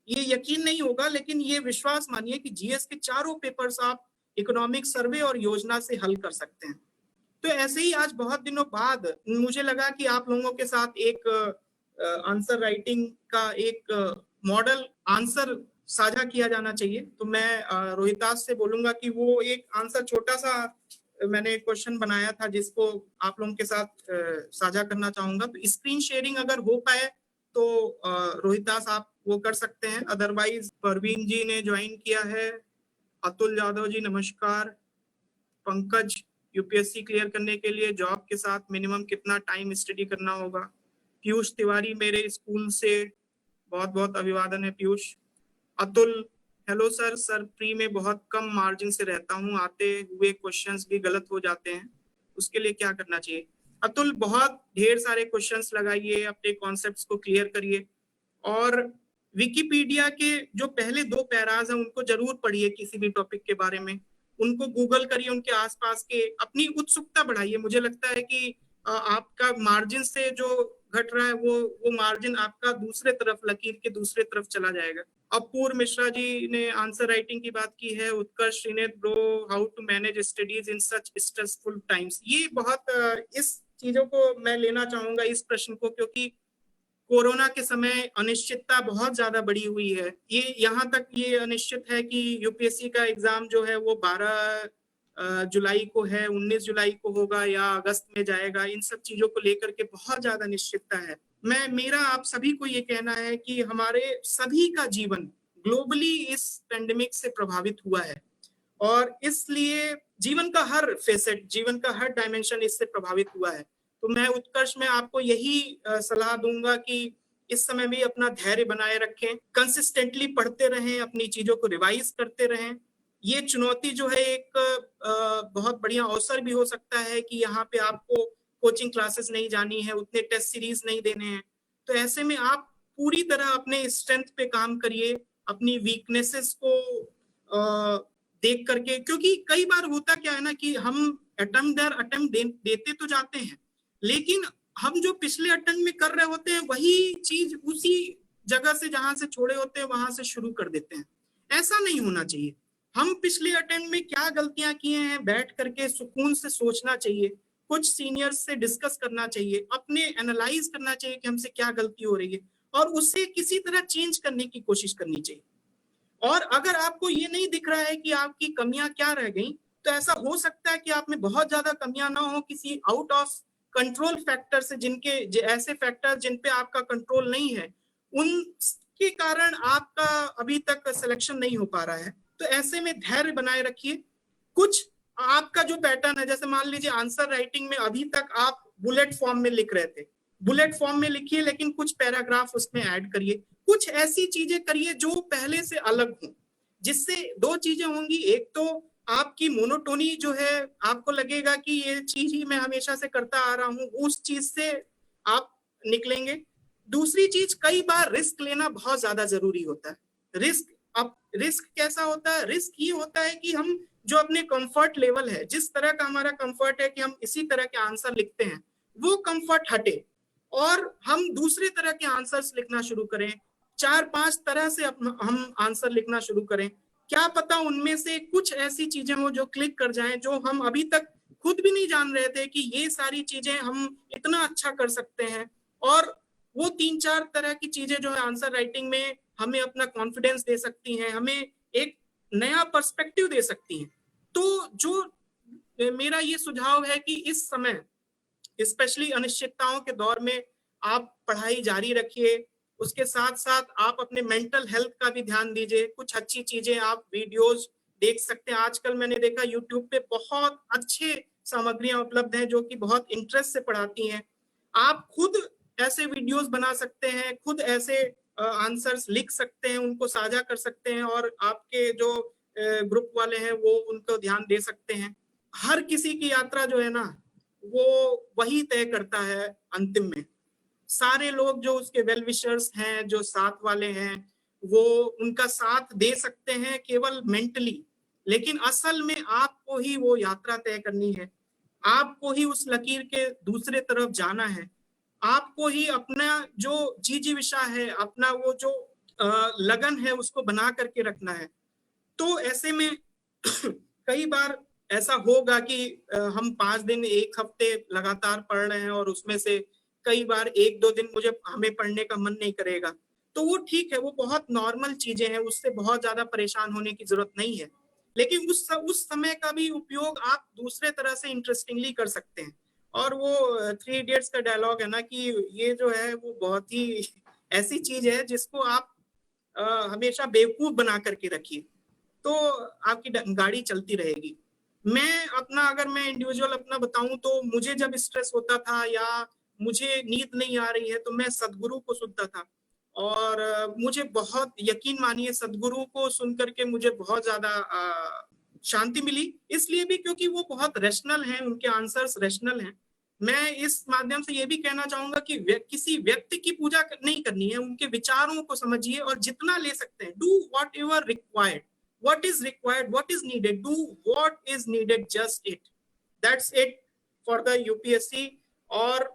[SPEAKER 2] ये यकीन नहीं होगा, लेकिन ये विश्वास मानिए कि जीएस के चारों पेपर्स आप इकोनॉमिक सर्वे और योजना से हल कर सकते हैं। तो ऐसे ही आज बहुत दिनों बाद मुझे लगा कि आप लोगों के साथ एक आंसर राइटिंग का एक मॉडल आंसर साझा किया जाना चाहिए। तो मैं रोहितास से बोलूंगा कि वो एक आंसर छोटा सा मैंने क्वेश्चन बनाया था जिसको आप लोगों के साथ साझा करना चाहूंगा। तो स्क्रीन शेयरिंग अगर हो पाए तो रोहितास आप वो कर सकते हैं, अदरवाइज परवीन जी ने ज्वाइन किया है। अतुल यादव जी नमस्कार। पंकज, यूपीएससी क्लियर करने के लिए जॉब के साथ मिनिमम कितना टाइम स्टडी करना होगा? पीयूष तिवारी मेरे स्कूल से, बहुत बहुत अभिवादन है Piyush. Atul, hello sir, sir pre में बहुत कम मार्जिन से रहता हूँ, आते हुए क्वेश्चंस भी गलत हो जाते हैं, उसके लिए क्या करना चाहिए? अतुल, बहुत ढेर सारे क्वेश्चंस लगाइए, अपने कॉन्सेप्ट्स को क्लियर करिए, और विकिपीडिया के जो पहले 2 पैराज हैं उनको जरूर पढ़िए किसी भी टॉपिक के बारे में, उनको गूगल करिए, उनके आसपास के अपनी उत्सुकता बढ़ाइए। मुझे लगता है कि आपका मार्जिन से जो घट रहा है वो मार्जिन आपका दूसरे तरफ, लकीर के दूसरे तरफ चला जाएगा। अपूर्व मिश्रा जी ने आंसर राइटिंग की बात की है। Utkarsh Shrinet bro, how to manage studies in such stressful times. ये बहुत इस चीजों को मैं लेना चाहूंगा, इस प्रश्न को, क्योंकि कोरोना के समय अनिश्चितता बहुत ज्यादा बढ़ी हुई है। ये यहाँ तक ये अनिश्चित है कि यूपीएससी का एग्जाम जो है वो 12 जुलाई को है, 19 जुलाई को होगा या अगस्त में जाएगा। इन सब चीजों को लेकर के बहुत ज्यादा अनिश्चितता है। मेरा आप सभी को ये कहना है कि हमारे सभी का जीवन ग्लोबली इस पेंडेमिक से प्रभावित हुआ है, और इसलिए जीवन का हर फेसेट, जीवन का हर डायमेंशन इससे प्रभावित हुआ है। तो मैं उत्कर्ष में आपको यही सलाह दूंगा कि इस समय भी अपना धैर्य बनाए रखें, कंसिस्टेंटली पढ़ते रहें, अपनी चीजों को रिवाइज करते रहें। ये चुनौती जो है एक बहुत बढ़िया अवसर भी हो सकता है कि यहाँ पे आपको कोचिंग क्लासेस नहीं जानी है, उतने टेस्ट सीरीज नहीं देने हैं। तो ऐसे में आप पूरी तरह अपने स्ट्रेंथ पे काम करिए, अपनी वीकनेसेस को देख करके, क्योंकि कई बार होता क्या है ना कि हम अटेम्प्ट देते तो जाते हैं, लेकिन हम जो पिछले अटेम्प्ट में कर रहे होते हैं वही चीज उसी जगह से जहां से छोड़े होते हैं वहां से शुरू कर देते हैं। ऐसा नहीं होना चाहिए। हम पिछले अटेम्प्ट में क्या गलतियां किए हैं बैठ करके सुकून से सोचना चाहिए, कुछ सीनियर्स से डिस्कस करना चाहिए, अपने एनालाइज करना चाहिए कि हमसे क्या गलती हो रही है और उससे किसी तरह चेंज करने की कोशिश करनी चाहिए। और अगर आपको ये नहीं दिख रहा है कि आपकी कमियां क्या रह गई, तो ऐसा हो सकता है कि आप में बहुत ज्यादा कमियां ना हो किसी आउट ऑफ कंट्रोल फैक्टर से, जिनके ऐसे फैक्टर जिन पे आपका कंट्रोल नहीं है, उनके कारण आपका अभी तक सिलेक्शन नहीं हो पा रहा है। तो ऐसे में धैर्य बनाए रखिए। कुछ आपका जो पैटर्न है, जैसे मान लीजिए आंसर राइटिंग में अभी तक आप बुलेट फॉर्म में लिख रहे थे, बुलेट फॉर्म में लिखिए, लेकिन कुछ पैराग्राफ उसमें ऐड करिए, कुछ ऐसी चीजें करिए जो पहले से अलग हो, जिससे दो चीजें होंगी। एक तो आपकी मोनोटोनी जो है, आपको लगेगा कि ये चीज ही मैं हमेशा से करता आ रहा हूं, उस चीज से आप निकलेंगे। दूसरी चीज, कई बार रिस्क लेना बहुत ज्यादा जरूरी होता है। रिस्क कैसा होता है? रिस्क ये होता है कि हम जो अपने कंफर्ट लेवल है, जिस तरह का हमारा कंफर्ट है कि हम इसी तरह के आंसर लिखते हैं, वो कंफर्ट हटे और हम दूसरे तरह के आंसर्स लिखना शुरू करें, 4-5 तरह से हम आंसर लिखना शुरू करें। क्या पता उनमें से कुछ ऐसी चीजें हो जो क्लिक कर जाएं, जो हम अभी तक खुद भी नहीं जान रहे थे कि ये सारी चीजें हम इतना अच्छा कर सकते हैं। और वो 3-4 तरह की चीजें जो है आंसर राइटिंग में हमें अपना कॉन्फिडेंस दे सकती हैं, हमें एक नया पर्सपेक्टिव दे सकती हैं। तो जो मेरा ये सुझाव है कि इस समय स्पेशली अनिश्चितताओं के दौर में आप पढ़ाई जारी रखिए, उसके साथ साथ आप अपने मेंटल हेल्थ का भी ध्यान दीजिए। कुछ अच्छी चीजें आप वीडियोस देख सकते हैं। आजकल मैंने देखा यूट्यूब पे बहुत अच्छे सामग्रियां उपलब्ध हैं जो कि बहुत इंटरेस्ट से पढ़ाती हैं। आप खुद ऐसे वीडियोस बना सकते हैं, खुद ऐसे आंसर्स लिख सकते हैं, उनको साझा कर सकते हैं और आपके जो ग्रुप वाले हैं वो उनको ध्यान दे सकते हैं। हर किसी की यात्रा जो है ना, वो वही तय करता है अंतिम में। सारे लोग जो उसके वेल विशर्स हैं, जो साथ वाले हैं, वो उनका साथ दे सकते हैं केवल मेंटली, लेकिन असल में आपको ही वो यात्रा तय करनी है। आपको ही उस लकीर के दूसरे तरफ जाना है। आपको ही अपना जो जिजीविषा है, अपना वो जो लगन है, उसको बना करके रखना है। तो ऐसे में कई बार ऐसा होगा कि हम 5 दिन 1 हफ्ते लगातार पढ़ रहे हैं और उसमें से कई बार 1-2 दिन हमें पढ़ने का मन नहीं करेगा, तो वो ठीक है, वो बहुत नॉर्मल चीजें हैं, उससे बहुत ज्यादा परेशान होने की जरूरत नहीं है। लेकिन उस समय का भी उपयोग आप दूसरे तरह से इंटरेस्टिंगली कर सकते हैं। और वो 3 इडियट्स का डायलॉग है ना कि ये जो है वो बहुत ही ऐसी चीज है जिसको आप हमेशा बेवकूफ बना करके रखिए, तो आपकी गाड़ी चलती रहेगी। अगर मैं इंडिविजुअल अपना बताऊं, तो मुझे जब स्ट्रेस होता था या मुझे नींद नहीं आ रही है, तो मैं सदगुरु को सुनता था और मुझे बहुत, यकीन मानिए, सदगुरु को सुन करके मुझे बहुत ज्यादा शांति मिली। इसलिए भी क्योंकि वो बहुत रैशनल हैं, उनके आंसर्स रैशनल हैं। मैं इस माध्यम से ये भी कहना चाहूंगा कि किसी व्यक्ति की पूजा नहीं करनी है, उनके विचारों को समझिए और जितना ले सकते हैं, do what ever required, what is required, what is needed, do what is needed, just it, that's it for the UPSC। और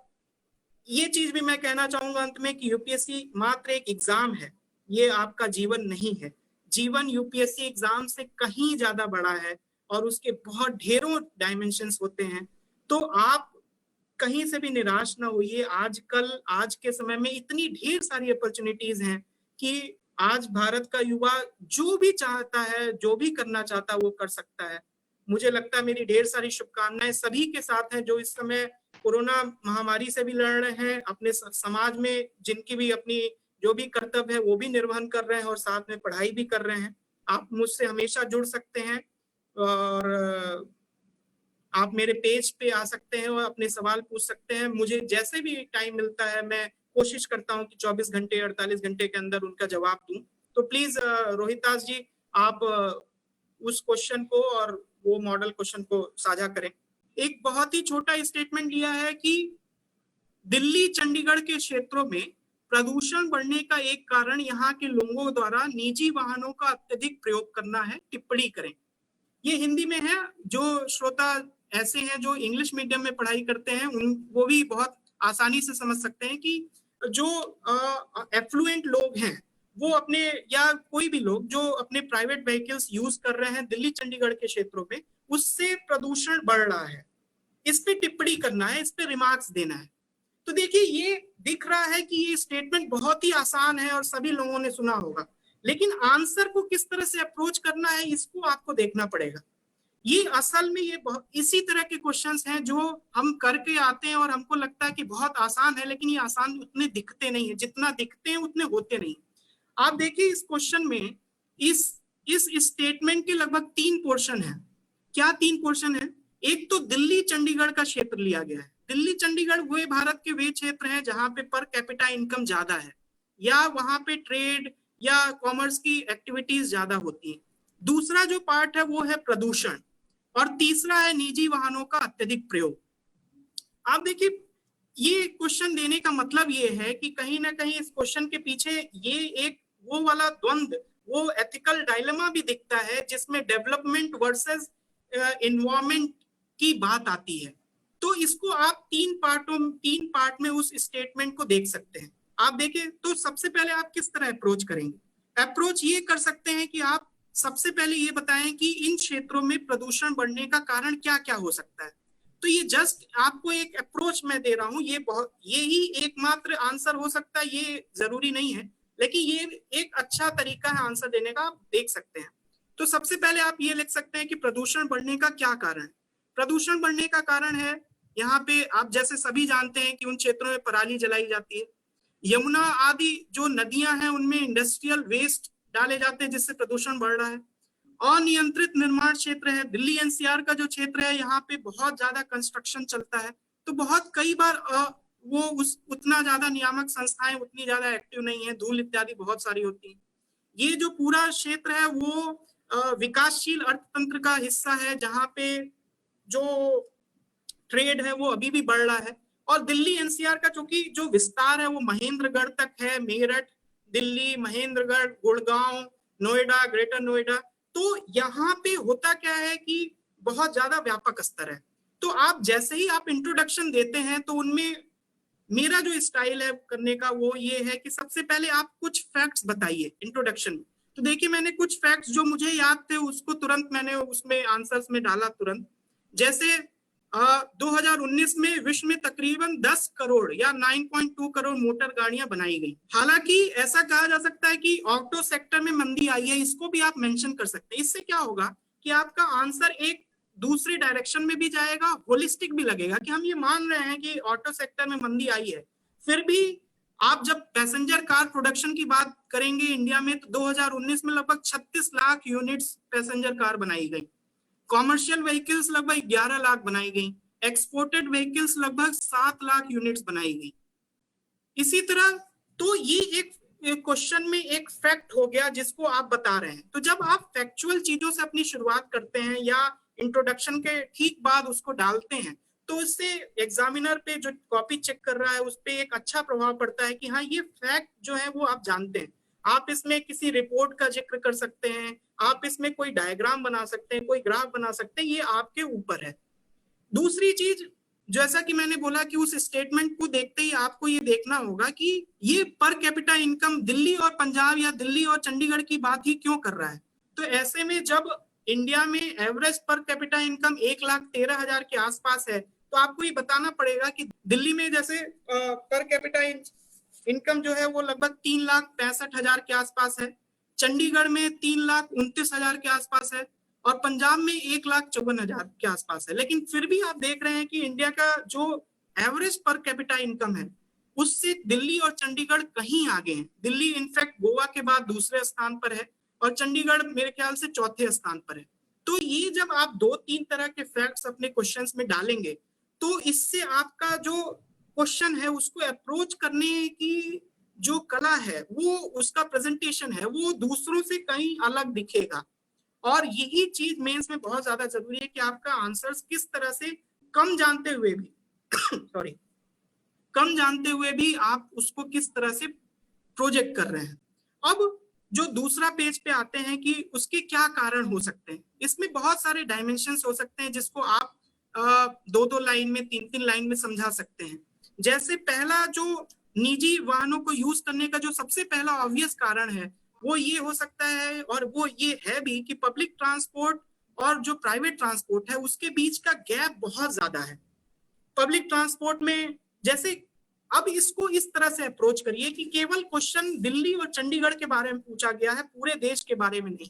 [SPEAKER 2] ये चीज भी मैं कहना चाहूंगा अंत में कि यूपीएससी मात्र एक एग्जाम है, ये आपका जीवन नहीं है। जीवन यूपीएससी एग्जाम से कहीं ज्यादा बड़ा है और उसके बहुत ढेरों डायमेंशंस होते हैं। तो आप कहीं से भी निराश ना होइए। आज के समय में इतनी ढेर सारी अपॉर्चुनिटीज हैं कि आज भारत का युवा जो भी चाहता है, जो भी करना चाहता है, वो कर सकता है। मुझे लगता है मेरी ढेर सारी शुभकामनाएं सभी के साथ हैं जो इस समय कोरोना महामारी से भी लड़ रहे हैं, अपने समाज में जिनकी भी अपनी जो भी कर्तव्य है वो भी निर्वहन कर रहे हैं और साथ में पढ़ाई भी कर रहे हैं। आप मुझसे हमेशा जुड़ सकते हैं और आप मेरे पेज पे आ सकते हैं और अपने सवाल पूछ सकते हैं। मुझे जैसे भी टाइम मिलता है मैं कोशिश करता हूं कि 24 घंटे 48 घंटे के अंदर उनका जवाब दूं। तो प्लीज रोहितास जी, आप उस क्वेश्चन को और वो मॉडल क्वेश्चन को साझा करें। एक बहुत ही छोटा स्टेटमेंट लिया है कि दिल्ली चंडीगढ़ के क्षेत्रों में प्रदूषण बढ़ने का एक कारण यहाँ के लोगों द्वारा निजी वाहनों का अत्यधिक प्रयोग करना है, टिप्पणी करें। ये हिंदी में है। जो श्रोता ऐसे हैं जो इंग्लिश मीडियम में पढ़ाई करते हैं, वो भी बहुत आसानी से समझ सकते हैं कि जो एफ्लुएंट लोग हैं वो अपने, या कोई भी लोग जो अपने प्राइवेट व्हीकल्स यूज कर रहे हैं दिल्ली चंडीगढ़ के क्षेत्रों में, उससे प्रदूषण बढ़ रहा है, इस पे टिप्पणी करना है, इस पे रिमार्क्स देना है। तो देखिए ये दिख रहा है कि ये स्टेटमेंट बहुत ही आसान है और सभी लोगों ने सुना होगा, लेकिन आंसर को किस तरह से अप्रोच करना है इसको आपको देखना पड़ेगा। ये असल में ये इसी तरह के क्वेश्चंस हैं जो हम करके आते हैं और हमको लगता है कि बहुत आसान है, लेकिन ये आसान उतने दिखते नहीं है, जितना दिखते हैं उतने होते नहीं। आप देखिए इस क्वेश्चन में इस स्टेटमेंट के लगभग 3 पोर्शन है। क्या 3 पोर्शन है? एक तो दिल्ली चंडीगढ़ का क्षेत्र लिया गया है। दिल्ली चंडीगढ़ वे भारत के वे क्षेत्र हैं जहां पे पर कैपिटा इनकम ज्यादा है, या वहां पे ट्रेड या कॉमर्स की एक्टिविटीज ज्यादा होती हैं। दूसरा जो पार्ट है वो है प्रदूषण, और तीसरा है निजी वाहनों का अत्यधिक प्रयोग। आप देखिए ये क्वेश्चन देने का मतलब ये है कि कहीं ना कहीं इस क्वेश्चन के पीछे ये एक वो वाला द्वंद्व, वो एथिकल डायलेमा भी दिखता है जिसमें डेवलपमेंट वर्सेस एनवायरमेंट की बात आती है। तो इसको आप 3 पार्ट में उस स्टेटमेंट को देख सकते हैं। आप देखें तो सबसे पहले आप किस तरह अप्रोच करेंगे? अप्रोच ये कर सकते हैं कि आप सबसे पहले ये बताएं कि इन क्षेत्रों में प्रदूषण बढ़ने का कारण क्या क्या हो सकता है। तो ये जस्ट आपको एक अप्रोच मैं दे रहा हूँ, ये ही एकमात्र आंसर हो सकता है ये जरूरी नहीं है, लेकिन ये एक अच्छा तरीका है आंसर देने का, आप देख सकते हैं। तो सबसे पहले आप ये लिख सकते हैं कि प्रदूषण बढ़ने का क्या कारण है। प्रदूषण बढ़ने का कारण है, यहाँ पे आप जैसे सभी जानते हैं कि उन क्षेत्रों में पराली जलाई जाती है, यमुना आदि जो नदियां हैं उनमें इंडस्ट्रियल वेस्ट डाले जाते हैं जिससे प्रदूषण बढ़ रहा है। अनियंत्रित निर्माण क्षेत्र है, दिल्ली एनसीआर का जो क्षेत्र है यहाँ पे बहुत ज्यादा कंस्ट्रक्शन चलता है, तो बहुत कई बार वो उतना ज्यादा नियामक संस्थाएं उतनी ज्यादा एक्टिव नहीं है, धूल इत्यादि बहुत सारी होती है। ये जो पूरा क्षेत्र है वो विकासशील अर्थतंत्र का हिस्सा है जहाँ पे जो ट्रेड है वो अभी भी बढ़ रहा है। और दिल्ली एनसीआर का चूंकि जो विस्तार है वो महेंद्रगढ़ तक है, मेरठ, दिल्ली, महेंद्रगढ़, गुड़गांव, नोएडा, ग्रेटर नोएडा, तो यहाँ पे होता क्या है कि बहुत ज्यादा व्यापक स्तर है। तो आप जैसे ही आप इंट्रोडक्शन देते हैं तो उनमें मेरा जो स्टाइल है करने का वो ये है कि सबसे पहले आप कुछ फैक्ट्स बताइए इंट्रोडक्शन में। तो देखिए मैंने कुछ फैक्ट्स जो मुझे याद थे उसको तुरंत मैंने उसमें आंसर्स में डाला तुरंत। जैसे 2019 में विश्व में तकरीबन 10 करोड़ या 9.2 करोड़ मोटर गाड़ियां बनाई गई। हालांकि ऐसा कहा जा सकता है कि ऑटो सेक्टर में मंदी आई है, इसको भी आप मेंशन कर सकते हैं। इससे क्या होगा कि आपका आंसर एक दूसरी डायरेक्शन में भी जाएगा, होलिस्टिक भी लगेगा कि हम ये मान रहे हैं कि ऑटो सेक्टर में मंदी आई है, फिर भी आप जब पैसेंजर कार प्रोडक्शन की बात करेंगे इंडिया में तो 2019 में लगभग 36 लाख यूनिट्स पैसेंजर कार बनाई गई, कॉमर्शियल व्हीकल्स लगभग 11 लाख बनाई गई, एक्सपोर्टेड व्हीकल्स लगभग 7 लाख यूनिट्स बनाई गई। इसी तरह तो ये एक क्वेश्चन में एक फैक्ट हो गया जिसको आप बता रहे हैं। तो जब आप फैक्चुअल चीजों से अपनी शुरुआत करते हैं या इंट्रोडक्शन के ठीक बाद उसको डालते हैं तो इससे एग्जामिनर पे जो कॉपी चेक कर रहा है उस पर एक अच्छा प्रभाव पड़ता है कि हाँ ये फैक्ट जो है वो आप जानते हैं। आप इसमें किसी रिपोर्ट का जिक्र कर सकते हैं, आप इसमें कोई डायग्राम बना सकते हैं, कोई ग्राफ बना सकते हैं, ये आपके ऊपर है। दूसरी चीज जैसा कि मैंने बोला कि उस स्टेटमेंट को देखते ही आपको ये देखना होगा कि ये पर कैपिटा इनकम दिल्ली और पंजाब या दिल्ली और चंडीगढ़ की बात ही क्यों कर रहा है। तो ऐसे में जब इंडिया में एवरेज पर कैपिटा इनकम 1,13,000 के आसपास है तो आपको ये बताना पड़ेगा कि दिल्ली में जैसे पर कैपिटा इनकम जो है वो लगभग 3,65,000 के आसपास है, चंडीगढ़ में 3,29,000 के आसपास है और पंजाब में 1,54,000 के आसपास है। लेकिन फिर भी आप देख रहे हैं कि इंडिया का जो एवरेज पर कैपिटा इनकम है उससे दिल्ली और चंडीगढ़ कहीं आगे हैं। दिल्ली इनफैक्ट गोवा के बाद दूसरे स्थान पर है और चंडीगढ़ मेरे ख्याल से चौथे स्थान पर है। तो ये जब आप 2-3 तरह के फैक्ट्स अपने क्वेश्चंस में डालेंगे तो इससे आपका जो क्वेश्चन है उसको अप्रोच करने की जो कला है वो उसका प्रेजेंटेशन है वो दूसरों से कहीं अलग दिखेगा। और यही चीज मेंस में बहुत ज्यादा जरूरी है कि आपका आंसर्स किस तरह से कम जानते हुए भी सॉरी कम जानते हुए भी आप उसको किस तरह से प्रोजेक्ट कर रहे हैं। अब जो दूसरा पेज पे आते हैं कि उसके क्या कारण हो सकते हैं, इसमें बहुत सारे डायमेंशंस हो सकते हैं जिसको आप 2-2 लाइन में 3-3 लाइन में समझा सकते हैं। जैसे पहला जो निजी वाहनों को यूज करने का जो सबसे पहला ऑब्वियस कारण है वो ये हो सकता है, और वो ये है भी, कि पब्लिक ट्रांसपोर्ट और जो प्राइवेट ट्रांसपोर्ट है उसके बीच का गैप बहुत ज्यादा है। पब्लिक ट्रांसपोर्ट में जैसे, अब इसको इस तरह से अप्रोच करिए कि केवल क्वेश्चन दिल्ली और चंडीगढ़ के बारे में पूछा गया है, पूरे देश के बारे में नहीं।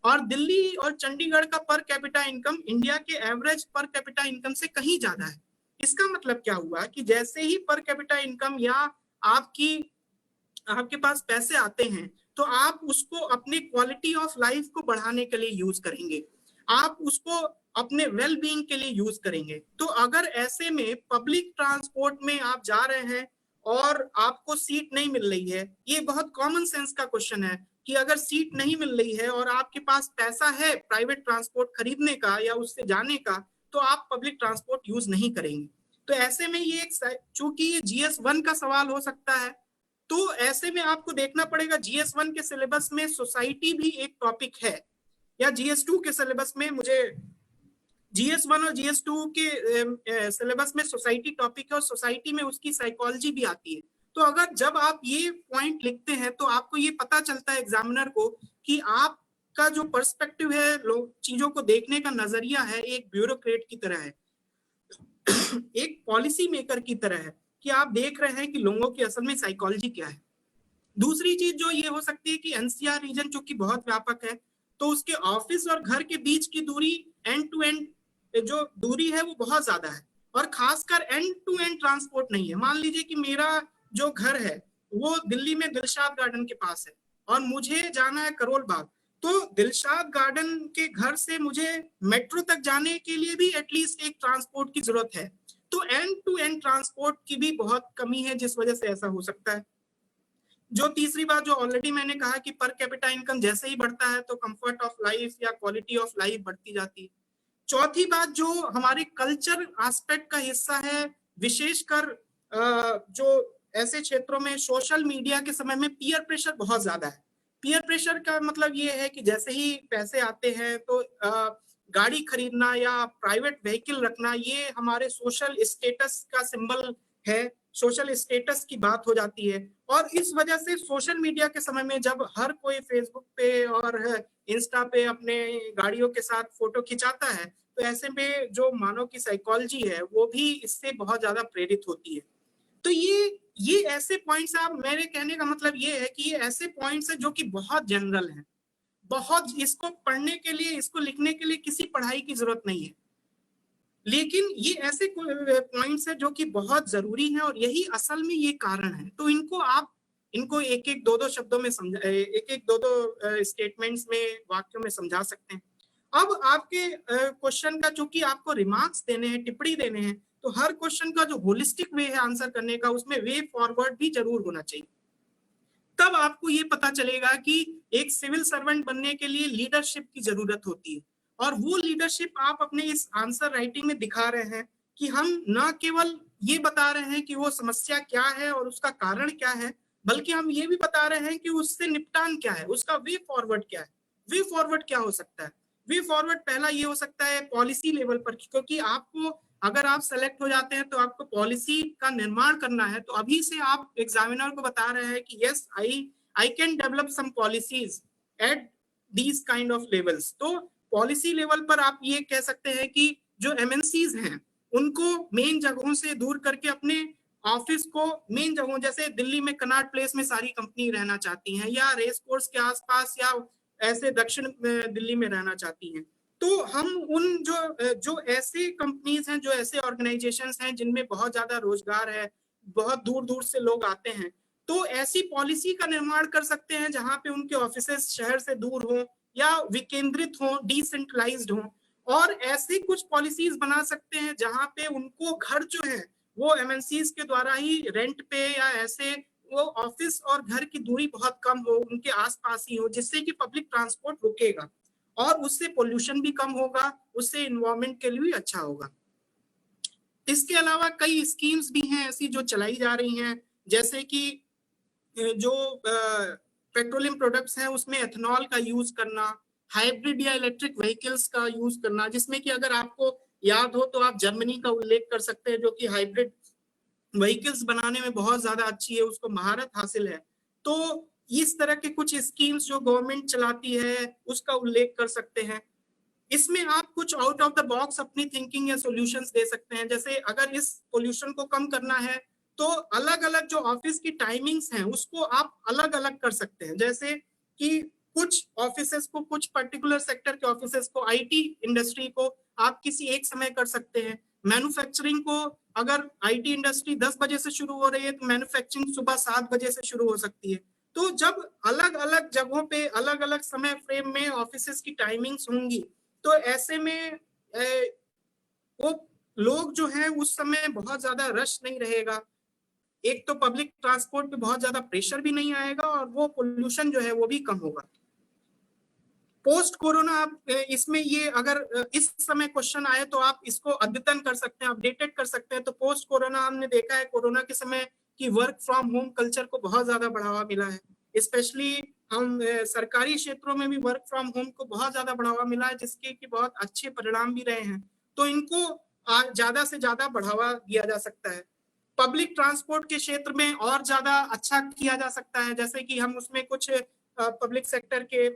[SPEAKER 2] और दिल्ली और चंडीगढ़ का पर कैपिटा इनकम इंडिया के एवरेज पर कैपिटा इनकम से कहीं ज्यादा है। इसका मतलब क्या हुआ कि जैसे ही पर कैपिटा इनकम या आपके पास पैसे आते हैं तो आप उसको अपने क्वालिटी ऑफ लाइफ को बढ़ाने के लिए यूज करेंगे, आप उसको अपने वेल बीइंग के लिए यूज करेंगे। तो अगर ऐसे में पब्लिक ट्रांसपोर्ट में आप जा रहे हैं और आपको सीट नहीं मिल रही है, ये बहुत कॉमन सेंस का क्वेश्चन है कि अगर सीट नहीं मिल रही है और आपके पास पैसा है प्राइवेट ट्रांसपोर्ट खरीदने का या उससे जाने का, तो आप पब्लिक ट्रांसपोर्ट यूज नहीं करेंगे। तो ऐसे में ये चूंकि ये GS1 का सवाल हो सकता है, तो ऐसे में आपको देखना पड़ेगा GS1 के सिलेबस में सोसाइटी भी एक टॉपिक है, या GS2 के सिलेबस में, मुझे GS1 और GS2 के सिलेबस में सोसाइटी टॉपिक है और सोसाइटी में उसकी साइकोलॉजी भी आती है। तो अगर जब आप ये पॉइंट लिखते हैं तो आपको ये पता चलता है एग्जामिनर को कि आपका जो पर्सपेक्टिव है, चीजों को देखने का नजरिया है, एक ब्यूरोक्रेट की तरह है, एक पॉलिसी मेकर की तरह है, कि आप देख रहे हैं कि लोगों की असल में साइकोलॉजी क्या है। दूसरी चीज जो ये हो सकती है कि NCR रीजन जो कि बहुत व्यापक है, तो उसके ऑफिस और घर के बीच की दूरी, एंड टू एंड जो दूरी है वो बहुत ज्यादा है, और खासकर एंड टू एंड ट्रांसपोर्ट नहीं है। मान लीजिए कि मेरा जो घर है वो दिल्ली में दिलशाद गार्डन के पास है और मुझे जाना है करोल बाग, तो दिलशाद गार्डन के घर से मुझे मेट्रो तक जाने के लिए भी एटलीस्ट एक ट्रांसपोर्ट की जरूरत है। तो एंड टू एंड ट्रांसपोर्ट की भी बहुत कमी है, जिस वजह से ऐसा हो सकता है। जो तीसरी बात जो ऑलरेडी मैंने कहा कि पर कैपिटा इनकम जैसे ही बढ़ता है तो कंफर्ट ऑफ लाइफ या क्वालिटी ऑफ लाइफ बढ़ती जाती है। चौथी बात जो हमारे कल्चर एस्पेक्ट का हिस्सा है, विशेषकर जो ऐसे क्षेत्रों में सोशल मीडिया के समय में पीयर प्रेशर बहुत ज्यादा है। पीयर प्रेशर का मतलब ये है कि जैसे ही पैसे आते हैं तो गाड़ी खरीदना या प्राइवेट व्हीकल रखना ये हमारे सोशल स्टेटस का सिंबल है, सोशल स्टेटस की बात हो जाती है। और इस वजह से सोशल मीडिया के समय में जब हर कोई फेसबुक पे और इंस्टा पे अपने गाड़ियों के साथ फोटो खिंचाता है, तो ऐसे में जो मानव की साइकोलॉजी है वो भी इससे बहुत ज्यादा प्रेरित होती है। तो ये ऐसे पॉइंट्स आप, मेरे कहने का मतलब ये है कि ये ऐसे पॉइंट्स है जो कि बहुत जनरल हैं, बहुत, इसको पढ़ने के लिए, इसको लिखने के लिए किसी पढ़ाई की जरूरत नहीं है, लेकिन ये ऐसे पॉइंट्स है जो कि बहुत जरूरी हैं और यही असल में ये कारण है। तो इनको एक एक दो शब्दों में समझा, एक एक दो स्टेटमेंट्स में, वाक्यों में समझा सकते हैं। अब आपके क्वेश्चन का चूंकि आपको रिमार्क्स देने हैं, टिप्पणी देने हैं, तो हर क्वेश्चन का जो होलिस्टिक वे है आंसर करने का, उसमें वे फॉरवर्ड भी जरूर होना चाहिए। तब आपको ये पता चलेगा कि एक सिविल सर्वेंट बनने के लिए लीडरशिप की जरूरत होती है, और वो लीडरशिप आप अपने इस आंसर राइटिंग में दिखा रहे हैं कि हम न केवल ये बता रहे हैं कि वो समस्या क्या है और उसका कारण क्या है, बल्कि हम ये भी बता रहे हैं कि उससे निपटान क्या है, उसका वे फॉरवर्ड क्या है। वे फॉरवर्ड क्या हो सकता है? वे फॉरवर्ड पहला ये हो सकता है पॉलिसी लेवल पर, क्योंकि आपको, अगर आप सेलेक्ट हो जाते हैं तो आपको पॉलिसी का निर्माण करना है। तो अभी से आप एग्जामिनर को बता रहे हैं कि yes, I can develop some policies at these kind of levels. तो पॉलिसी लेवल पर आप ये कह सकते हैं कि जो MNCs हैं उनको मेन जगहों से दूर करके अपने ऑफिस को मेन जगहों, जैसे दिल्ली में कनॉट प्लेस में सारी कंपनी रहना चाहती हैं, या रेस कोर्स के आसपास, या ऐसे दक्षिण दिल्ली में रहना चाहती हैं। तो हम उन जो ऐसे कंपनीज हैं, जो ऐसे ऑर्गेनाइजेशंस हैं जिनमें बहुत ज्यादा रोजगार है, बहुत दूर दूर से लोग आते हैं, तो ऐसी पॉलिसी का निर्माण कर सकते हैं जहां पे उनके ऑफिसेस शहर से दूर हों या विकेंद्रित हों, डिसेंट्रलाइज्ड हों। और ऐसी कुछ पॉलिसीज बना सकते हैं जहां पे उनको घर जो है वो MNCs के द्वारा ही रेंट पे, या ऐसे वो ऑफिस और घर की दूरी बहुत कम हो, उनके आसपास ही हो, जिससे कि पब्लिक ट्रांसपोर्ट रुकेगा और उससे पोल्यूशन भी कम होगा, उससे इन्वायरमेंट के लिए भी अच्छा होगा। इसके अलावा कई स्कीम्स भी हैं ऐसी जो चलाई जा रही हैं, जैसे कि जो पेट्रोलियम प्रोडक्ट्स हैं उसमें एथेनॉल का यूज करना, हाइब्रिड या इलेक्ट्रिक व्हीकल्स का यूज करना, जिसमें कि अगर आपको याद हो तो आप जर्मनी का उल्लेख कर सकते हैं जो कि हाइब्रिड व्हीकल्स बनाने में बहुत ज्यादा अच्छी है, उसको महारत हासिल है, तो इस तरह के कुछ स्कीम्स जो गवर्नमेंट चलाती है उसका उल्लेख कर सकते हैं। इसमें आप कुछ आउट ऑफ द बॉक्स अपनी थिंकिंग या सॉल्यूशंस दे सकते हैं। जैसे अगर इस पोल्यूशन को कम करना है तो अलग अलग जो ऑफिस की टाइमिंग्स हैं उसको आप अलग अलग कर सकते हैं। जैसे कि कुछ ऑफिसेस को, कुछ पर्टिकुलर सेक्टर के ऑफिसेस को, आईटी इंडस्ट्री को आप किसी एक समय कर सकते हैं। मैन्युफैक्चरिंग को, अगर आईटी इंडस्ट्री 10 बजे से शुरू हो रही है तो मैन्युफैक्चरिंग सुबह 7 बजे से शुरू हो सकती है। तो जब अलग अलग जगहों पे अलग अलग समय फ्रेम में ऑफिसेस की टाइमिंग्स होंगी तो ऐसे में वो लोग जो है उस समय बहुत ज्यादा रश नहीं रहेगा, एक तो पब्लिक ट्रांसपोर्ट पे बहुत ज्यादा प्रेशर भी नहीं आएगा और वो पोल्यूशन जो है वो भी कम होगा। पोस्ट कोरोना आप इसमें ये अगर इस समय क्वेश्चन आए तो आप इसको अद्यतन कर सकते हैं, अपडेटेड कर सकते हैं। तो पोस्ट कोरोना हमने देखा है कोरोना के समय कि वर्क फ्रॉम होम कल्चर को बहुत ज्यादा बढ़ावा मिला है। स्पेशली हम सरकारी क्षेत्रों में भी वर्क फ्रॉम होम को बहुत ज्यादा बढ़ावा मिला है, जिसके कि बहुत अच्छे परिणाम भी रहे हैं। तो इनको ज्यादा से ज्यादा बढ़ावा दिया जा सकता है। पब्लिक ट्रांसपोर्ट के क्षेत्र में और ज्यादा अच्छा किया जा सकता है, जैसे कि हम उसमें कुछ पब्लिक सेक्टर के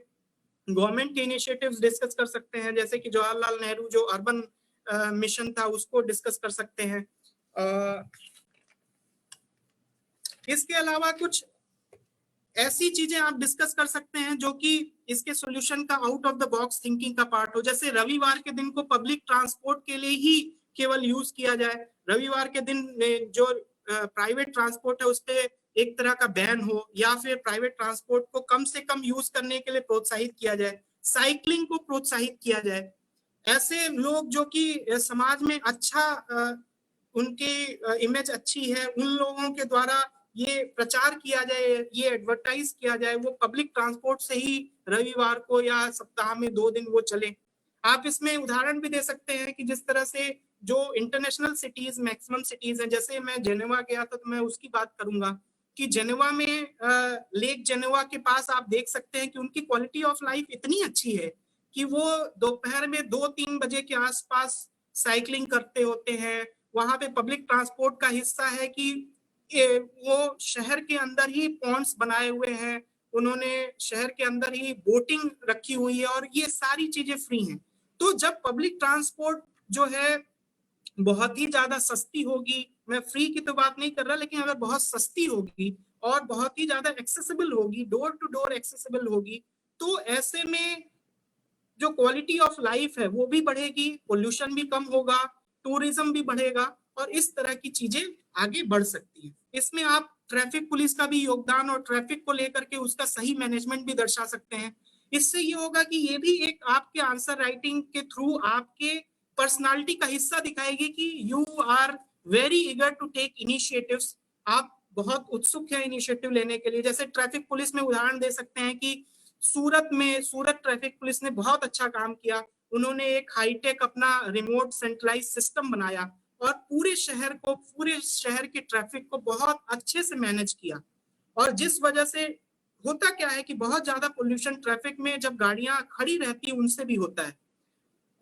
[SPEAKER 2] गवर्नमेंट के इनिशिएटिव्स डिस्कस कर सकते हैं। जैसे कि जवाहरलाल नेहरू जो अर्बन मिशन था उसको डिस्कस कर सकते हैं। इसके अलावा कुछ ऐसी चीजें आप डिस्कस कर सकते हैं जो कि इसके सॉल्यूशन का out of the box thinking का पार्ट हो। जैसे रविवार के दिन को पब्लिक ट्रांसपोर्ट के लिए ही केवल यूज किया जाए, रविवार के दिन जो प्राइवेट ट्रांसपोर्ट है उस पर एक तरह का बैन हो, या फिर प्राइवेट ट्रांसपोर्ट को कम से कम यूज करने के लिए प्रोत्साहित किया जाए, साइकिलिंग को प्रोत्साहित किया जाए। ऐसे लोग जो कि समाज में अच्छा उनकी इमेज अच्छी है, उन लोगों के द्वारा ये प्रचार किया जाए, ये एडवर्टाइज किया जाए, वो पब्लिक ट्रांसपोर्ट से ही रविवार को या सप्ताह में 2 दिन वो चले। आप इसमें उदाहरण भी दे सकते हैं कि जिस तरह से जो इंटरनेशनल सिटीज, मैक्सिमम सिटीज हैं, जैसे मैं जेनेवा गया था तो मैं उसकी बात करूंगा कि जेनेवा में लेक जेनेवा के पास आप देख सकते हैं कि उनकी क्वालिटी ऑफ लाइफ इतनी अच्छी है कि वो दोपहर में 2-3 बजे के आसपास साइकिलिंग करते होते हैं। वहां पे पब्लिक ट्रांसपोर्ट का हिस्सा है कि वो शहर के अंदर ही पॉन्ड्स बनाए हुए हैं, उन्होंने शहर के अंदर ही बोटिंग रखी हुई है और ये सारी चीजें फ्री हैं। तो जब पब्लिक ट्रांसपोर्ट जो है बहुत ही ज्यादा सस्ती होगी, मैं फ्री की तो बात नहीं कर रहा, लेकिन अगर बहुत सस्ती होगी और बहुत ही ज्यादा एक्सेसिबल होगी, डोर टू डोर एक्सेसिबल होगी, तो ऐसे में जो क्वालिटी ऑफ लाइफ है वो भी बढ़ेगी, पोल्यूशन भी कम होगा, टूरिज्म भी बढ़ेगा और इस तरह की चीजें आगे बढ़ सकती है। इसमें आप ट्रैफिक पुलिस का भी योगदान और ट्रैफिक को लेकर के उसका सही मैनेजमेंट भी दर्शा सकते हैं। इससे ये होगा कि ये भी एक आपके आंसर राइटिंग के थ्रू आपके पर्सनालिटी का हिस्सा दिखाएगी कि you are very eager to take initiatives, आप बहुत उत्सुक है इनिशिएटिव लेने के लिए। जैसे ट्रैफिक पुलिस में उदाहरण दे सकते हैं कि सूरत ट्रैफिक पुलिस ने बहुत अच्छा काम किया, उन्होंने एक हाईटेक अपना रिमोट सेंट्रलाइज सिस्टम बनाया और पूरे शहर के ट्रैफिक को बहुत अच्छे से मैनेज किया। और जिस वजह से होता क्या है कि बहुत ज्यादा पोल्यूशन ट्रैफिक में जब गाड़ियां खड़ी रहती है उनसे भी होता है।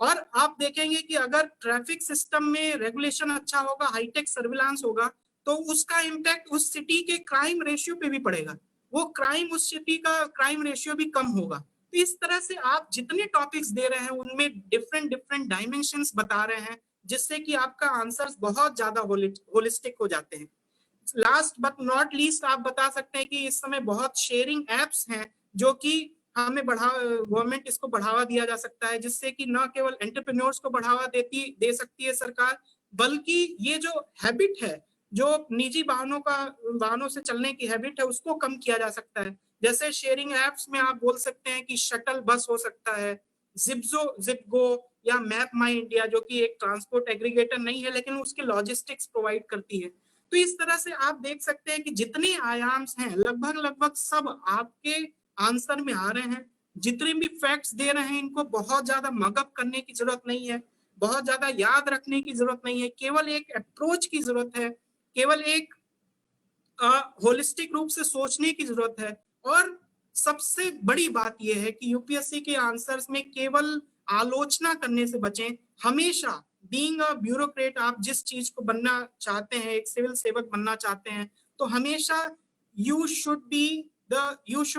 [SPEAKER 2] और आप देखेंगे कि अगर ट्रैफिक सिस्टम में रेगुलेशन अच्छा होगा, हाईटेक सर्विलांस होगा, तो उसका इम्पैक्ट उस सिटी के क्राइम रेशियो पे भी पड़ेगा, वो उस सिटी का क्राइम रेशियो भी कम होगा। तो इस तरह से आप जितने टॉपिक्स दे रहे हैं उनमें डिफरेंट डायमेंशंस बता रहे हैं, जिससे कि आपका आंसर्स बहुत ज्यादा होलिस्टिक हो जाते हैं। लास्ट बट नॉट लीस्ट आप बता सकते हैं कि इस समय बहुत शेयरिंग एप्स हैं जो कि हमें गवर्नमेंट इसको बढ़ावा दिया जा सकता है, जिससे कि न केवल एंटरप्रेन्योर्स को बढ़ावा दे सकती है सरकार, बल्कि ये जो हैबिट है, जो निजी वाहनों से चलने की हैबिट है, उसको कम किया जा सकता है। जैसे शेयरिंग एप्स में आप बोल सकते हैं कि शटल बस हो सकता है, जिपगो या मैप माई इंडिया, जो कि एक ट्रांसपोर्ट एग्रीगेटर नहीं है लेकिन उसके लॉजिस्टिक्स प्रोवाइड करती है। तो इस तरह से आप देख सकते हैं कि जितने आयाम्स हैं लगभग सब आपके आंसर में आ रहे हैं। जितने भी फैक्ट्स दे रहे हैं इनको बहुत ज्यादा मगअप करने की जरूरत नहीं है, बहुत ज्यादा याद रखने की जरूरत नहीं है, केवल एक अप्रोच की जरूरत है, केवल एक होलिस्टिक रूप से सोचने की जरूरत है। और सबसे बड़ी बात यह है कि यूपीएससी के आंसर्स में केवल आलोचना करने से बचें, हमेशा बीइंग अ ब्यूरोक्रेट, आप जिस चीज को बनना चाहते हैं, एक सिविल सेवक बनना चाहते हैं, तो हमेशा you should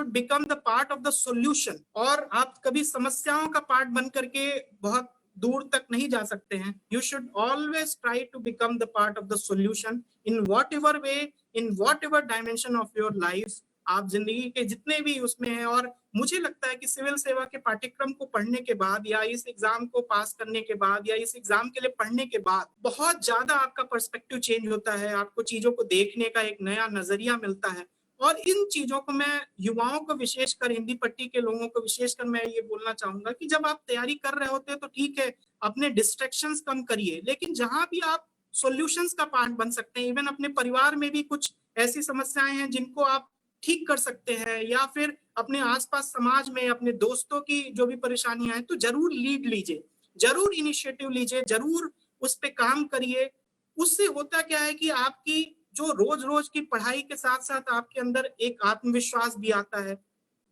[SPEAKER 2] become the part of the solution, और आप कभी समस्याओं का पार्ट बन करके बहुत दूर तक नहीं जा सकते हैं। You should always try to become the part of the solution in whatever way, in whatever dimension of your life, आप जिंदगी के जितने भी उसमें हैं। और मुझे लगता है कि सिविल सेवा के पाठ्यक्रम को पढ़ने के बाद, या इस एग्जाम को पास करने के बाद, या इस एग्जाम के लिए पढ़ने के बाद बहुत ज्यादा आपका पर्सपेक्टिव चेंज होता है, आपको चीजों को देखने का एक नया नजरिया मिलता है। और इन चीजों को मैं युवाओं को, विशेषकर हिंदी पट्टी के लोगों को विशेषकर मैं ये बोलना चाहूंगा कि जब आप तैयारी कर रहे होते हैं तो ठीक है, अपने डिस्ट्रैक्शंस कम करिए, लेकिन जहां भी आप सॉल्यूशंस का पार्ट बन सकते हैं, इवन अपने परिवार में भी कुछ ऐसी समस्याएं हैं जिनको आप ठीक कर सकते हैं, या फिर अपने आसपास समाज में अपने दोस्तों की जो भी परेशानियां हैं, तो जरूर लीड लीजिए, जरूर इनिशिएटिव लीजिए, जरूर उस पे काम करिए। उससे होता क्या है कि आपकी जो रोज रोज की पढ़ाई के साथ साथ आपके अंदर एक आत्मविश्वास भी आता है।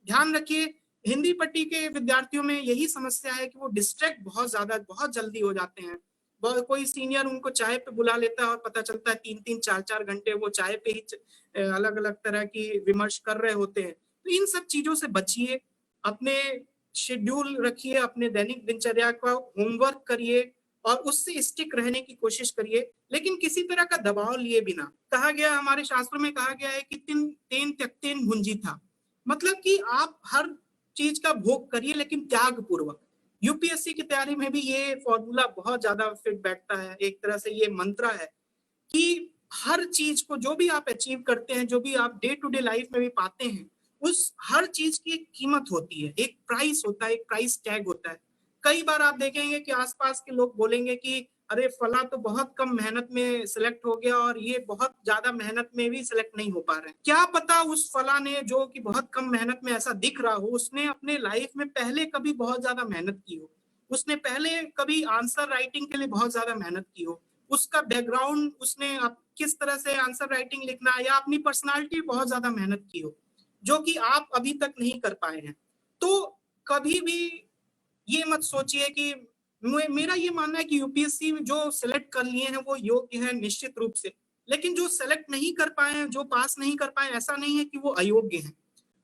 [SPEAKER 2] ध्यान रखिए, हिंदी पट्टी के विद्यार्थियों में यही समस्या है कि वो डिस्ट्रैक्ट बहुत जल्दी हो जाते हैं। कोई सीनियर उनको चाय पे बुला लेता है और पता चलता है 3-3 4-4 घंटे वो चाय पे ही अलग अलग तरह की विमर्श कर रहे होते हैं। तो इन सब चीजों से बचिए, अपने शेड्यूल रखिए, अपने दैनिक दिनचर्या का होमवर्क करिए और उससे स्टिक रहने की कोशिश करिए, लेकिन किसी तरह का दबाव लिए बिना। कहा गया, हमारे शास्त्रों में कहा गया है कि तेन त्यक्तेन भुंजीथा, मतलब कि आप हर चीज का भोग करिए लेकिन त्याग पूर्वक। यूपीएससी की तैयारी में भी ये फॉर्मूला बहुत ज्यादा फिट बैठता है। एक तरह से ये मंत्र है कि हर चीज को, जो भी आप अचीव करते हैं, जो भी आप डे टू डे लाइफ में भी पाते हैं, उस हर चीज की एक कीमत होती है, एक प्राइस होता है, एक प्राइस टैग होता है। कई बार आप देखेंगे कि आसपास के लोग बोलेंगे कि अरे फला तो बहुत कम मेहनत में सिलेक्ट हो गया और ये बहुत ज्यादा मेहनत में भी सिलेक्ट नहीं हो पा रहे हैं। क्या पता उस फला ने, जो कि बहुत कम मेहनत में ऐसा दिख रहा हो, उसने अपने लाइफ में पहले कभी बहुत ज्यादा मेहनत की हो, उसने पहले कभी आंसर राइटिंग के लिए बहुत ज्यादा मेहनत की हो, उसका बैकग्राउंड, उसने किस तरह से आंसर राइटिंग लिखना, या अपनी पर्सनालिटी बहुत ज्यादा मेहनत की हो, जो कि आप अभी तक नहीं कर पाए हैं। तो कभी भी ये मत सोचिए कि मेरा ये मानना है कि यूपीएससी जो सिलेक्ट कर लिए हैं वो योग्य है निश्चित रूप से, लेकिन जो सिलेक्ट नहीं कर पाए हैं, जो पास नहीं कर पाए, ऐसा नहीं है कि वो अयोग्य हैं।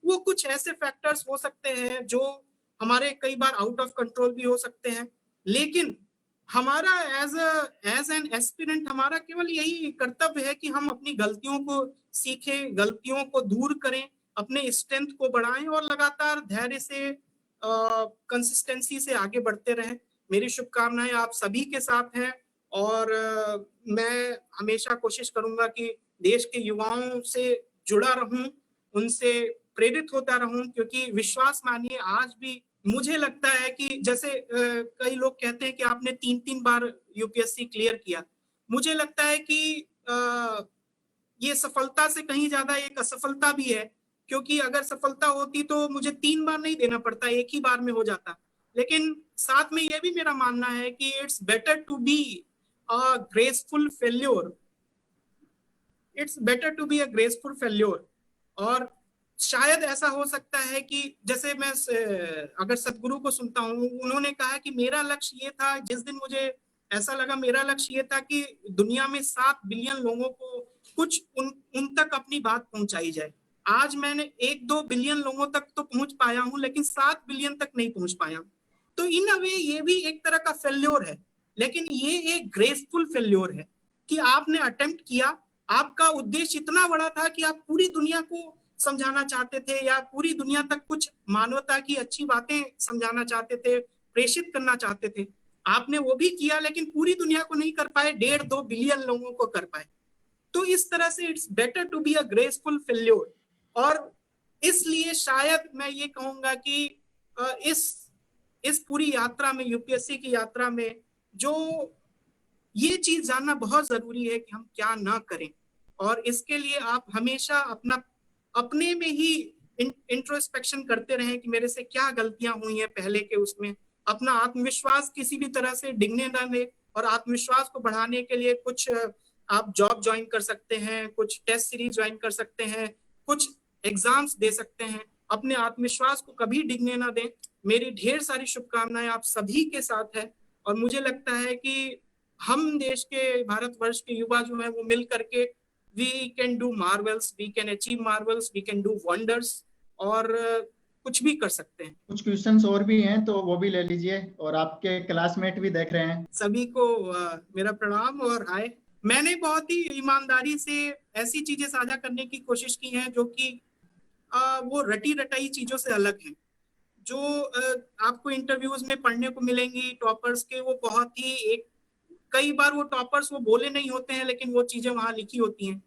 [SPEAKER 2] वो कुछ ऐसे फैक्टर्स हो सकते हैं जो हमारे कई बार आउट ऑफ कंट्रोल भी हो सकते हैं, लेकिन हमारा एज एन एस्पिरेंट हमारा केवल यही कर्तव्य है कि हम अपनी गलतियों को सीखें, गलतियों को दूर करें, अपने स्ट्रेंथ को बढ़ाएं और लगातार धैर्य से, कंसिस्टेंसी से आगे बढ़ते रहें। मेरी शुभकामनाएं आप सभी के साथ हैं, और मैं हमेशा कोशिश करूंगा कि देश के युवाओं से जुड़ा रहूं, उनसे प्रेरित होता रहूं, क्योंकि विश्वास मानिए, आज भी मुझे लगता है कि जैसे कई लोग कहते हैं कि आपने 3-3 बार यूपीएससी क्लियर किया, मुझे लगता है कि ये सफलता से कहीं ज्यादा एक असफलता भी है, क्योंकि अगर सफलता होती तो मुझे 3 बार नहीं देना पड़ता, एक ही बार में हो जाता। लेकिन साथ में यह भी मेरा मानना है कि it's better to be a graceful failure, it's better to be a graceful failure. और शायद ऐसा हो सकता है कि जैसे मैं अगर सदगुरु को सुनता हूँ, उन्होंने कहा कि मेरा लक्ष्य ये था, जिस दिन मुझे ऐसा लगा, मेरा लक्ष्य ये था कि दुनिया में 7 बिलियन लोगों को कुछ उन तक अपनी बात पहुंचाई जाए। आज मैंने 1-2 बिलियन लोगों तक तो पहुंच पाया हूं, लेकिन 7 बिलियन तक नहीं पहुंच पाया। तो इन अ वे ये भी एक तरह का फेल्योर है, लेकिन ये एक ग्रेसफुल फेल्योर है कि आपने अटेम्प्ट किया, आपका उद्देश्य इतना बड़ा था कि आप पूरी दुनिया को समझाना चाहते थे, या पूरी दुनिया तक कुछ मानवता की अच्छी बातें समझाना चाहते थे, प्रेषित करना चाहते थे। आपने वो भी किया, लेकिन पूरी दुनिया को नहीं कर पाए, 1.5-2 बिलियन लोगों को कर पाए। तो इस तरह से it's better to be a graceful failure. और इसलिए शायद मैं ये कहूंगा कि इस पूरी यात्रा में, यूपीएससी की यात्रा में, जो ये चीज जानना बहुत जरूरी है कि हम क्या ना करें, और इसके लिए आप हमेशा अपने में ही इंट्रोस्पेक्शन करते रहें कि मेरे से क्या गलतियां हुई हैं पहले के उसमें। अपना आत्मविश्वास किसी भी तरह से डिगने ना दे, और आत्मविश्वास को बढ़ाने के लिए कुछ आप जॉब ज्वाइन कर सकते हैं, कुछ टेस्ट सीरीज ज्वाइन कर सकते हैं, कुछ एग्जाम्स दे सकते हैं। अपने आत्मविश्वास को कभी डिगने ना दें। मेरी ढेर सारी शुभकामनाएं आप सभी के साथ है, और मुझे लगता है कि हम देश के, भारतवर्ष के युवा जो है वो मिल करके we can do marvels, we can achieve marvels, we can do wonders, और कुछ भी कर सकते हैं।
[SPEAKER 1] कुछ क्वेश्चंस और भी हैं तो वो भी ले लीजिए, और आपके क्लासमेट भी देख रहे हैं।
[SPEAKER 2] सभी को मेरा प्रणाम और हाय। मैंने बहुत ही ईमानदारी से ऐसी चीजें साझा करने की कोशिश की है जो कि वो रटी रटाई चीजों से अलग है। जो आपको इंटरव्यूज में पढ़ने को मिलेंगी टॉपर्स के, वो बहुत ही एक, कई बार वो टॉपर्स वो बोले नहीं होते हैं लेकिन वो चीजें वहां लिखी होती हैं,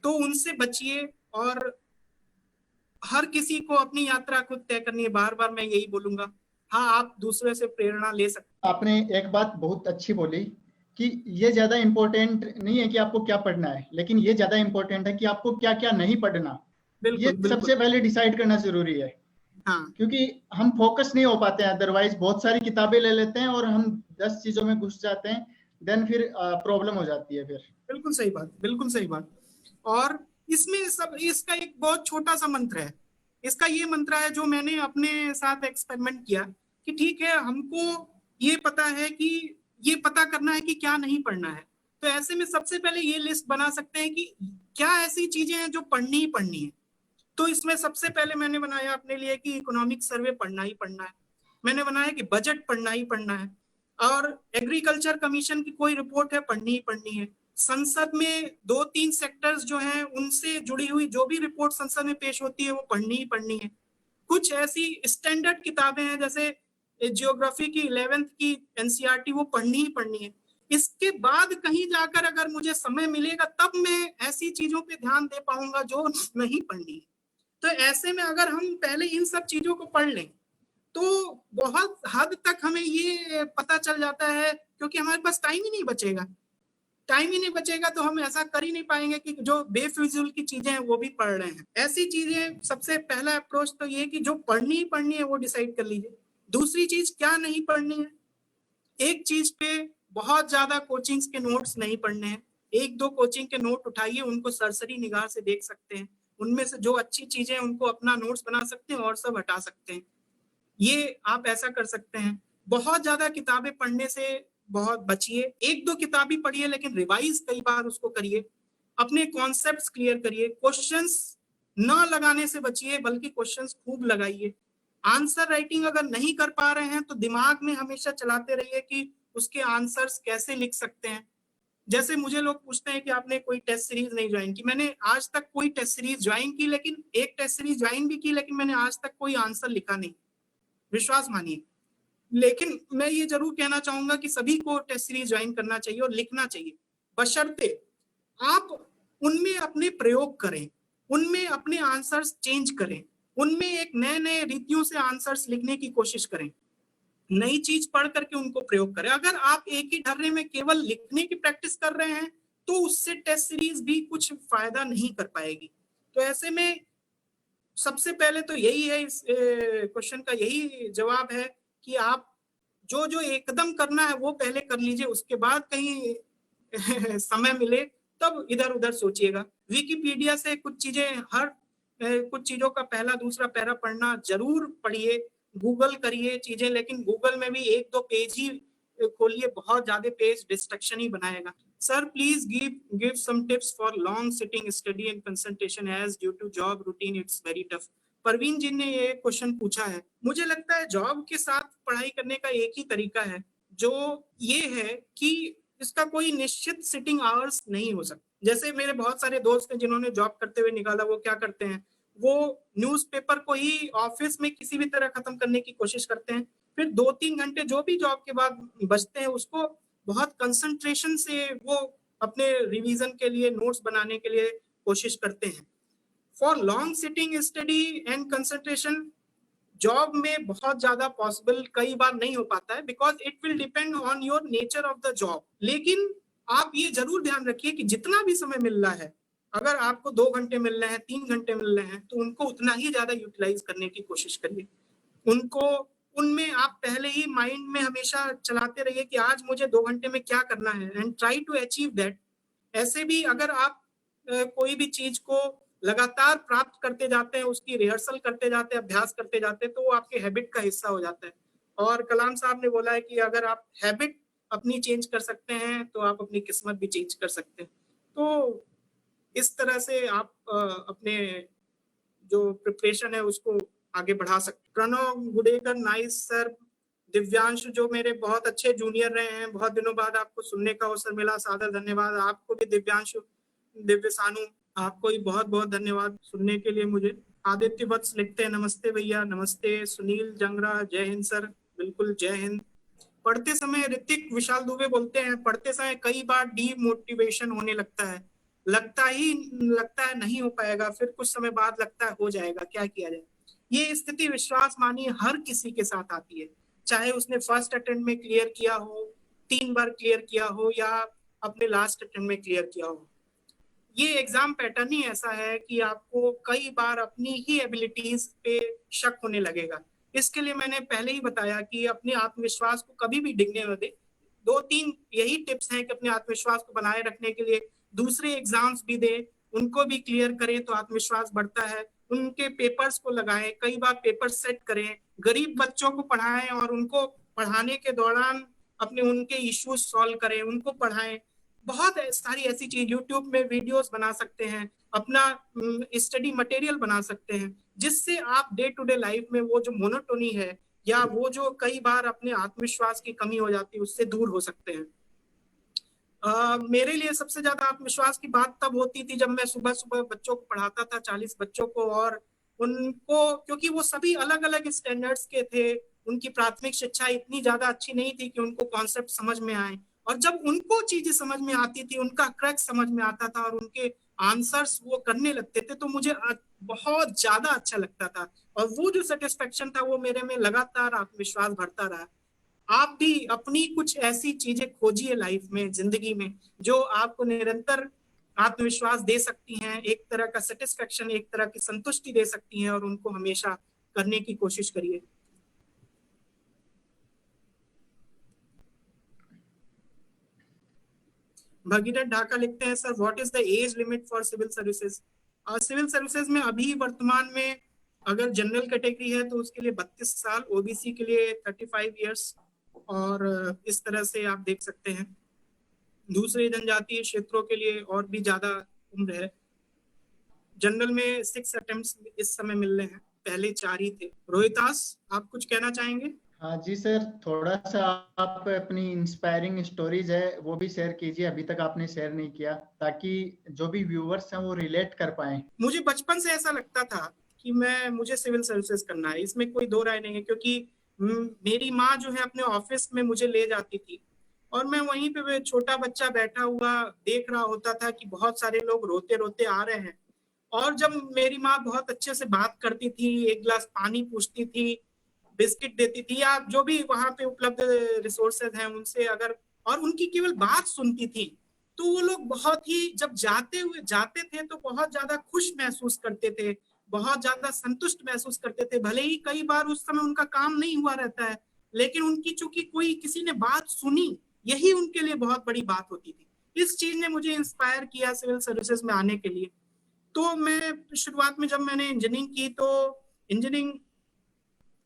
[SPEAKER 2] तो उनसे बचिए और हर किसी को अपनी यात्रा खुद तय करनी है। बार बार मैं यही बोलूंगा। हाँ, आप दूसरे से प्रेरणा ले सकते।
[SPEAKER 1] आपने एक बात बहुत अच्छी बोली कि ये ज्यादा इम्पोर्टेंट नहीं है कि आपको क्या पढ़ना है, लेकिन ये ज्यादा इम्पोर्टेंट है कि आपको क्या क्या नहीं पढ़ना। ये
[SPEAKER 2] बिल्कुल
[SPEAKER 1] सबसे पहले डिसाइड करना जरूरी है।
[SPEAKER 2] हाँ,
[SPEAKER 1] क्योंकि हम फोकस नहीं हो पाते हैं, अदरवाइज बहुत सारी किताबें ले लेते हैं और हम 10 चीजों में घुस जाते हैं, देन फिर प्रॉब्लम हो जाती है फिर।
[SPEAKER 2] बिल्कुल सही बात, बिल्कुल सही बात। और इसमें सब, इसका एक बहुत छोटा सा मंत्र है। इसका ये मंत्र है जो मैंने अपने साथ एक्सपेरिमेंट किया कि ठीक है, हमको ये पता है कि ये पता करना है कि क्या नहीं पढ़ना है। तो ऐसे में सबसे पहले ये लिस्ट बना सकते हैं कि क्या ऐसी चीजें हैं जो पढ़नी ही पढ़नी है। तो इसमें सबसे पहले मैंने बनाया अपने लिए कि इकोनॉमिक सर्वे पढ़ना ही पढ़ना है। मैंने बनाया कि बजट पढ़ना ही पढ़ना है, और एग्रीकल्चर कमीशन की कोई रिपोर्ट है पढ़नी ही पढ़नी है। संसद में 2-3 सेक्टर्स जो हैं उनसे जुड़ी हुई जो भी रिपोर्ट संसद में पेश होती है वो पढ़नी ही पढ़नी है। कुछ ऐसी स्टैंडर्ड किताबें हैं जैसे जियोग्राफी की 11th की एनसीईआरटी, वो पढ़नी ही पढ़नी है। इसके बाद कहीं जाकर अगर मुझे समय मिलेगा तब मैं ऐसी चीजों पे ध्यान दे पाऊंगा जो नहीं पढ़नी है। तो ऐसे में अगर हम पहले इन सब चीजों को पढ़ लें तो बहुत हद तक हमें ये पता चल जाता है, क्योंकि हमारे पास टाइम ही नहीं बचेगा। टाइम ही नहीं बचेगा तो हम ऐसा कर ही नहीं पाएंगे कि जो बेफिजूल की चीजें हैं वो भी पढ़ रहे हैं। ऐसी चीजें, सबसे पहला अप्रोच तो ये कि जो पढ़नी है वो डिसाइड कर लीजिए। दूसरी चीज, क्या नहीं पढ़नी है। एक चीज पे बहुत ज्यादा कोचिंग्स के नोट्स नहीं पढ़ने हैं। 1-2 कोचिंग के नोट उठाइए, उनको सरसरी निगाह से देख सकते हैं, उनमें से जो अच्छी चीजें हैं उनको अपना नोट्स बना सकते हैं और सब हटा सकते हैं। ये आप ऐसा कर सकते हैं। बहुत ज्यादा किताबें पढ़ने से बहुत बचिए। 1-2 किताब ही पढ़िए लेकिन रिवाइज कई बार उसको करिए। अपने कॉन्सेप्ट्स क्लियर करिए। क्वेश्चंस न लगाने से बचिए बल्कि क्वेश्चंस खूब लगाइए। आंसर राइटिंग अगर नहीं कर पा रहे हैं तो दिमाग में हमेशा चलाते रहिए कि उसके आंसर्स कैसे लिख सकते हैं। जैसे मुझे लोग पूछते हैं कि आपने कोई टेस्ट सीरीज नहीं ज्वाइन की। मैंने आज तक कोई टेस्ट सीरीज ज्वाइन की, लेकिन एक टेस्ट सीरीज ज्वाइन भी की, लेकिन मैंने आज तक कोई आंसर लिखा नहीं, विश्वास मानिए। लेकिन मैं ये जरूर कहना चाहूंगा कि सभी को टेस्ट सीरीज ज्वाइन करना चाहिए और लिखना चाहिए, बशर्ते आप उनमें अपने प्रयोग करें, उनमें अपने आंसर्स चेंज करें, उनमें एक नए नए रीतियों से आंसर्स लिखने की कोशिश करें, नई चीज पढ़ करके उनको प्रयोग करें। अगर आप एक ही ढर्रे में केवल लिखने की प्रैक्टिस कर रहे हैं तो उससे टेस्ट सीरीज भी कुछ फायदा नहीं कर पाएगी। तो ऐसे में सबसे पहले तो यही है, इस क्वेश्चन का यही जवाब है कि आप जो जो एकदम करना है वो पहले कर लीजिए, उसके बाद कहीं समय मिले तब इधर उधर सोचिएगा। विकिपीडिया से कुछ चीजें, हर कुछ चीजों का पहला दूसरा पैरा पढ़ना जरूर पढ़िए। गूगल करिए चीजें, लेकिन गूगल में भी 1-2 पेज ही खोलिए, बहुत ज्यादा पेज डिस्ट्रक्शन ही बनाएगा। Sir, please give some tips for long sitting study and concentration as due to job routine it's very tough. Parveen ji ने ये क्वेश्चन पूछा है। मुझे लगता है जॉब के साथ पढ़ाई करने का एक ही तरीका है, जो ये है कि इसका कोई निश्चित सिटिंग आवर्स नहीं हो सकता। जैसे मेरे बहुत सारे दोस्त हैं जिन्होंने जॉब करते हुए निकाला, वो क्या करते हैं, वो न्यूज़पेपर को ही ऑफिस में किसी भी तरह खत्म करने की कोशिश करते हैं, फिर 2-3 घंटे जो भी जॉब के बाद बचते हैं उसको बहुत कंसंट्रेशन से वो अपने रिवीजन के लिए, नोट्स बनाने के लिए कोशिश करते हैं। For long sitting study and concentration job में बहुत ज्यादा पॉसिबल कई बार नहीं हो पाता है, because it will depend on your nature of the job. लेकिन आप ये जरूर ध्यान रखिए कि जितना भी समय मिल रहा है, अगर आपको 2 घंटे मिल रहे हैं, 3 घंटे मिल रहे हैं, तो उनको उतना ही ज्यादा यूटिलाइज करने की कोशिश करिए। उनको, उनमें आप पहले ही माइंड में हमेशा चलाते रहिए कि आज मुझे 2 घंटे में क्या करना है, and try to achieve that. ऐसे भी अगर आप कोई भी चीज को लगातार प्राप्त करते जाते हैं, उसकी रिहर्सल करते जाते हैं, अभ्यास करते जाते हैं, तो वो आपके हैबिट का हिस्सा हो जाता है। और कलाम साहब ने बोला है कि अगर आप हैबिट अपनी चेंज कर सकते हैं तो आप अपनी किस्मत भी चेंज कर सकते हैं। तो इस तरह से आप अपने जो प्रिपरेशन है उसको आगे बढ़ा सकते। Pranav Gudekar, nice sir. दिव्यांश जो मेरे बहुत अच्छे जूनियर रहे हैं, बहुत दिनों बाद आपको सुनने का अवसर मिला, सादर धन्यवाद। आपको भी दिव्यांशु, दिव्य सानू, आपको ही बहुत बहुत धन्यवाद सुनने के लिए मुझे। आदित्य वत्स लिखते हैं, नमस्ते भैया। नमस्ते। सुनील जंगरा, जय हिंद सर। बिल्कुल जय हिंद। पढ़ते समय, ऋतिक विशाल दुबे बोलते हैं, पढ़ते समय कई बार डीमोटिवेशन होने लगता है, लगता है नहीं हो पाएगा, फिर कुछ समय बाद लगता है हो जाएगा, क्या किया जाए। ये स्थिति विश्वास मानिए हर किसी के साथ आती है, चाहे उसने फर्स्ट अटेम्प्ट में क्लियर किया हो, 3 बार क्लियर किया हो, या अपने लास्ट अटेम्प्ट में क्लियर किया हो। ये एग्जाम पैटर्न ही ऐसा है कि आपको कई बार अपनी ही एबिलिटीज पे शक होने लगेगा। इसके लिए मैंने पहले ही बताया कि अपने आत्मविश्वास को कभी भी डिगने न दे। 2-3 यही टिप्स हैं कि अपने आत्मविश्वास को बनाए रखने के लिए दूसरे एग्जाम्स भी दें, उनको भी क्लियर करें तो आत्मविश्वास बढ़ता है। उनके पेपर्स को लगाएं, कई बार पेपर सेट करें, गरीब बच्चों को पढ़ाएं और उनको पढ़ाने के दौरान अपने उनके इश्यूज सॉल्व करें, उनको पढ़ाएं। बहुत सारी ऐसी चीज, यूट्यूब में वीडियोस बना सकते हैं, अपना स्टडी मटेरियल बना सकते हैं, जिससे आप डे टू डे लाइफ में वो जो मोनोटोनी है या वो जो कई बार अपने आत्मविश्वास की कमी हो जाती है उससे दूर हो सकते हैं। मेरे लिए सबसे ज्यादा आत्मविश्वास की बात तब होती थी जब मैं सुबह सुबह बच्चों को पढ़ाता था, 40 बच्चों को, और उनको, क्योंकि वो सभी अलग अलग स्टैंडर्ड्स के थे, उनकी प्राथमिक शिक्षा इतनी ज्यादा अच्छी नहीं थी कि उनको कॉन्सेप्ट समझ में आए, और जब उनको चीजें समझ में आती थी, उनका क्रैक समझ में आता था और उनके आंसर्स वो करने लगते थे, तो मुझे बहुत ज्यादा अच्छा लगता था, और वो जो सेटिस्फेक्शन था वो मेरे में लगातार आत्मविश्वास बढ़ता रहा। आप भी अपनी कुछ ऐसी चीजें खोजिए लाइफ में, जिंदगी में, जो आपको निरंतर आत्मविश्वास दे सकती हैं, एक तरह का सेटिस्फेक्शन, एक तरह की संतुष्टि दे सकती हैं, और उनको हमेशा करने की कोशिश करिए। भगीरथ ढाका लिखते हैं, sir what is the age limit for civil services. Civil services में अभी वर्तमान में अगर जनरल कैटेगरी है तो उसके लिए 32 साल, ओबीसी के लिए 35 इयर्स, और इस तरह से आप देख सकते हैं। दूसरे जनजातीय क्षेत्रों के लिए और भी ज्यादा उम्र है। जनरल में 6 अटेम्प्ट्स इस समय मिल रहे हैं, पहले 4 ही थे। रोहितास, आप कुछ कहना चाहेंगे?
[SPEAKER 1] हाँ जी सर, थोड़ा सा आप अपनी इंस्पायरिंग स्टोरीज है वो भी शेयर कीजिए, अभी तक आपने शेयर नहीं किया, ताकि जो भी व्यूअर्स हैं वो रिलेट कर पाए।
[SPEAKER 2] मुझे बचपन से ऐसा लगता था कि मुझे सिविल सर्विसेज करना है, इसमें कोई दो राय नहीं है, क्योंकि मेरी माँ जो है अपने ऑफिस में मुझे ले जाती थी, और मैं वहीं पे छोटा बच्चा बैठा हुआ देख रहा होता था कि बहुत सारे लोग रोते रोते आ रहे हैं, और जब मेरी माँ बहुत अच्छे से बात करती थी, एक गिलास पानी पूछती थी, बिस्किट देती थी, या जो भी वहां पे उपलब्ध रिसोर्सेज हैं उनसे अगर, और उनकी केवल बात सुनती थी, तो वो लोग बहुत ही, जब जाते थे तो बहुत ज्यादा खुश महसूस करते थे, बहुत ज्यादा संतुष्ट महसूस करते थे, भले ही कई बार उस समय उनका काम नहीं हुआ रहता है, लेकिन उनकी चूंकि कोई किसी ने बात सुनी, यही उनके लिए बहुत बड़ी बात होती थी। इस चीज ने मुझे इंस्पायर किया सिविल सर्विसेज में आने के लिए। तो मैं शुरुआत में जब मैंने इंजीनियरिंग की, तो इंजीनियरिंग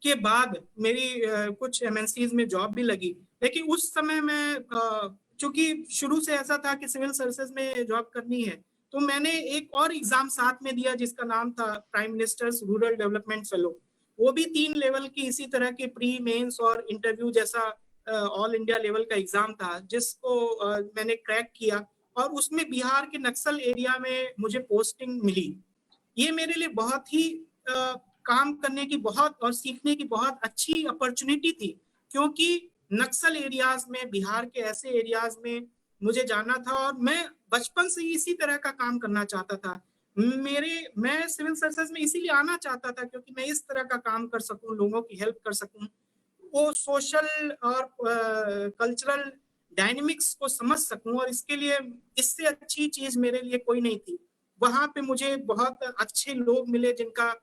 [SPEAKER 2] के बाद मेरी कुछ एमएनसीज में जॉब भी लगी, लेकिन उस समय मैं चूंकि शुरू से ऐसा था कि सिविल सर्विसेज में जॉब करनी है, तो मैंने एक और एग्जाम साथ में दिया जिसका नाम था prime ministers rural development fellow. वो भी 3 लेवल की इसी तरह के प्री, मेंस और इंटरव्यू जैसा ऑल इंडिया लेवल का एग्जाम था, जिसको मैंने क्रैक किया, और उसमें बिहार के नक्सल एरिया में मुझे पोस्टिंग मिली। ये मेरे लिए बहुत ही काम करने की बहुत और सीखने की बहुत अच्छी अपॉर्चुनिटी थी, क्योंकि नक्सल एरियाज में, बिहार के ऐसे एरियाज में मुझे जाना था, और मैं बचपन से इसी तरह का काम करना चाहता था। मैं सिविल सर्विसेज में इसीलिए आना चाहता था क्योंकि मैं इस तरह का काम कर सकूं, लोगों की हेल्प कर सकूं, वो सोशल और कल्चरल डायनेमिक्स को समझ सकूं, और इसके लिए इससे अच्छी चीज मेरे लिए कोई नहीं थी। वहां पे मुझे बहुत अच्छे लोग मिले, जिनका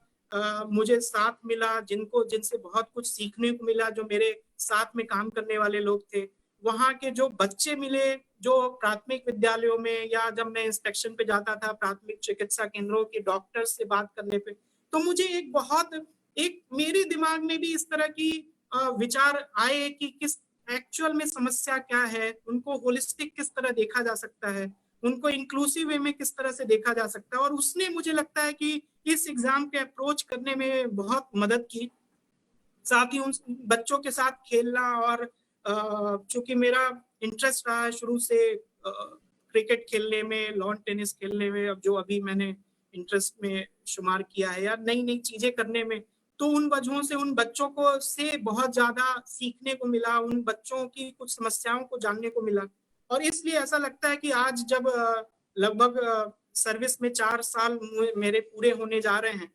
[SPEAKER 2] मुझे साथ मिला, जिनसे बहुत कुछ सीखने को मिला, जो मेरे साथ में काम करने वाले लोग थे। वहाँ के जो बच्चे मिले, जो प्राथमिक विद्यालयों में, या जब मैं इंस्पेक्शन पे जाता था प्राथमिक चिकित्सा केंद्रों के डॉक्टर्स से बात करने पे, तो मुझे एक मेरे दिमाग में भी इस तरह की विचार आए कि एक्चुअल में समस्या क्या है, उनको होलिस्टिक किस तरह देखा जा सकता है, उनको इंक्लूसिव वे में किस तरह से देखा जा सकता है। और उसने मुझे लगता है कि इस एग्जाम के अप्रोच करने में बहुत मदद की। साथ ही उन बच्चों के साथ खेलना, और चूंकि मेरा इंटरेस्ट रहा है शुरू से क्रिकेट खेलने में, लॉन टेनिस खेलने में, अब जो अभी मैंने इंटरेस्ट में शुमार किया है, या नई नई चीजें करने में, तो उन वजहों से उन बच्चों को से बहुत ज्यादा सीखने को मिला, उन बच्चों की कुछ समस्याओं को जानने को मिला। और इसलिए ऐसा लगता है कि आज जब लगभग सर्विस में 4 साल मेरे पूरे होने जा रहे हैं,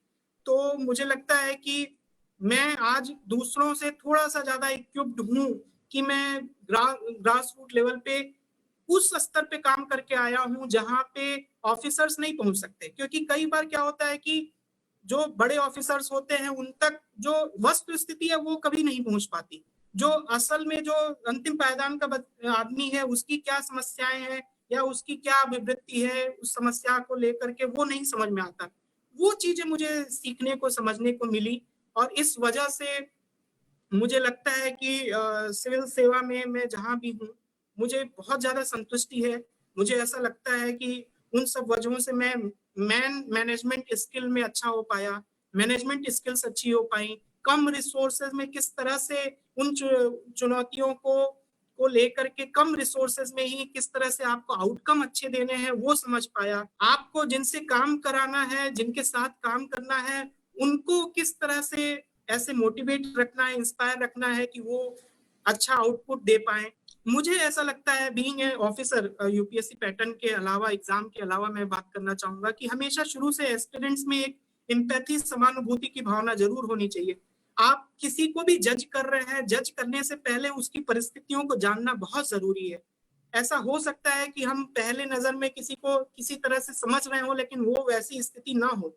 [SPEAKER 2] तो मुझे लगता है कि मैं आज दूसरों से थोड़ा सा ज्यादा इक्विप्ड हूँ कि मैं ग्रास रूट लेवल पे उस स्तर पे काम करके आया हूँ जहाँ पे ऑफिसर्स नहीं पहुंच सकते। क्योंकि कई बार क्या होता है कि जो बड़े ऑफिसर्स होते हैं उन तक जो वस्तु स्थिति है वो कभी नहीं पहुंच पाती। जो असल में जो अंतिम पायदान का आदमी है उसकी क्या समस्याएं हैं या उसकी क्या विवृत्ति है, उस समस्या को लेकर के वो नहीं समझ में आता। वो चीजें मुझे सीखने को, समझने को मिली, और इस वजह से मुझे लगता है कि सिविल सेवा में मैं जहाँ भी हूँ, मुझे बहुत ज्यादा संतुष्टि है। मुझे ऐसा लगता है कि उन सब वजहों से मैं मैनेजमेंट स्किल में अच्छा हो पाया, मैनेजमेंट स्किल्स अच्छी हो पाई, कम रिसोर्सेज में किस तरह से उन चुनौतियों को लेकर के कम रिसोर्सेज में ही किस तरह से आपको आउटकम अच्छे देने हैं वो समझ पाया। आपको जिनसे काम कराना है, जिनके साथ काम करना है, उनको किस तरह से ऐसे मोटिवेट रखना है, इंस्पायर रखना है कि वो अच्छा आउटपुट दे पाए। मुझे ऐसा लगता है being a officer, UPSC pattern के अलावा, एग्जाम के अलावा, मैं बात करना चाहूंगा कि हमेशा शुरू से एस्पिरेंट्स में एक एम्पैथी, समानुभूति की भावना जरूर होनी चाहिए। आप किसी को भी जज कर रहे हैं, जज करने से पहले उसकी परिस्थितियों को जानना बहुत जरूरी है। ऐसा हो सकता है कि हम पहले नजर में किसी को किसी तरह से समझ रहे हो लेकिन वो वैसी स्थिति ना हो।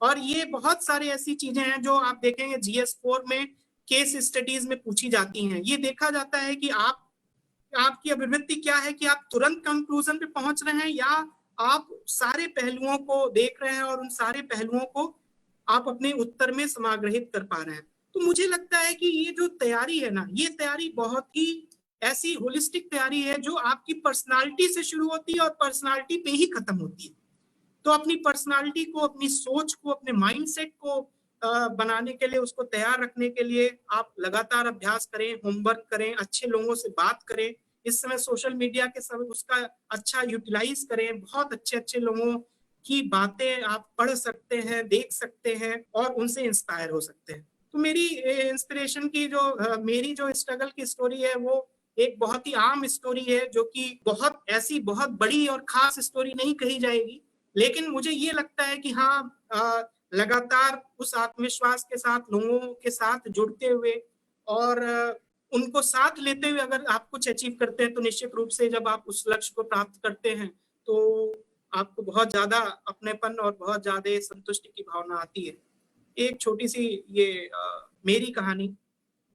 [SPEAKER 2] और ये बहुत सारी ऐसी चीजें हैं जो आप देखेंगे GS4 में केस स्टडीज में पूछी जाती हैं। ये देखा जाता है कि आपकी अभिवृत्ति क्या है, कि आप तुरंत कंक्लूजन पे पहुंच रहे हैं या आप सारे पहलुओं को देख रहे हैं और उन सारे पहलुओं को आप अपने उत्तर में समाग्रहित कर पा रहे हैं। तो मुझे लगता है कि ये जो तैयारी है ना, ये तैयारी बहुत ही ऐसी होलिस्टिक तैयारी है जो आपकी पर्सनालिटी से शुरू होती है और पर्सनालिटी पे ही खत्म होती है। तो अपनी पर्सनालिटी को, अपनी सोच को, अपने माइंडसेट को बनाने के लिए, उसको तैयार रखने के लिए आप लगातार अभ्यास करें, होमवर्क करें, अच्छे लोगों से बात करें। इस समय सोशल मीडिया के सब उसका अच्छा यूटिलाइज करें। बहुत अच्छे अच्छे लोगों की बातें आप पढ़ सकते हैं, देख सकते हैं और उनसे इंस्पायर हो सकते हैं। तो मेरी इंस्पिरेशन की जो मेरी जो स्ट्रगल की स्टोरी है वो एक बहुत ही आम स्टोरी है, जो कि बहुत ऐसी बहुत बड़ी और खास स्टोरी नहीं कही जाएगी। लेकिन मुझे ये लगता है कि हाँ, लगातार उस आत्मविश्वास के साथ, लोगों के साथ जुड़ते हुए और उनको साथ लेते हुए अगर आप कुछ अचीव करते हैं तो निश्चित रूप से जब आप उस लक्ष्य को प्राप्त करते हैं तो आपको बहुत ज्यादा अपनेपन और बहुत ज्यादा संतुष्टि की भावना आती है। एक छोटी सी ये मेरी कहानी,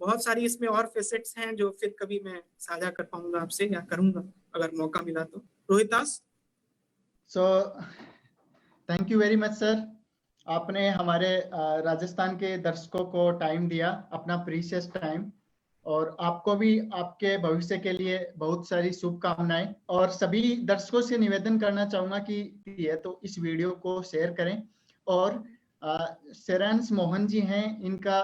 [SPEAKER 2] बहुत सारी इसमें और फेसेट्स हैं जो फिर कभी मैं साझा कर पाऊंगा आपसे, या करूंगा अगर मौका मिला तो। Rohitas.
[SPEAKER 1] So thank you very much sir, आपने हमारे राजस्थान के दर्शकों को टाइम दिया, अपना प्रीशियस टाइम, और आपको भी आपके भविष्य के लिए बहुत सारी शुभकामनाएं। और सभी दर्शकों से निवेदन करना चाहूंगा कि है तो इस वीडियो को शेयर करें। और शेरांश मोहन जी हैं, इनका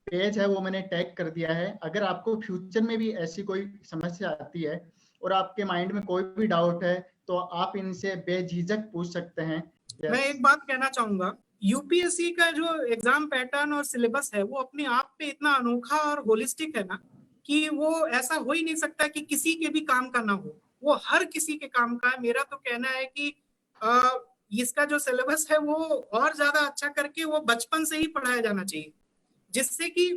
[SPEAKER 1] पेज है वो मैंने टैग कर दिया है। अगर आपको फ्यूचर में भी ऐसी कोई समस्या आती है और आपके माइंड में कोई भी डाउट है तो आप इनसे बेझिझक पूछ सकते हैं।
[SPEAKER 2] मैं एक बात कहना चाहूंगा, यूपीएससी का जो एग्जाम पैटर्न और सिलेबस है वो अपने आप पे इतना अनोखा और होलिस्टिक है ना, कि वो ऐसा हो ही नहीं सकता कि किसी के भी काम का ना हो। वो हर किसी के काम का है। मेरा तो कहना है कि इसका जो सिलेबस है वो और ज्यादा अच्छा करके वो बचपन से ही पढ़ाया जाना चाहिए, जिससे कि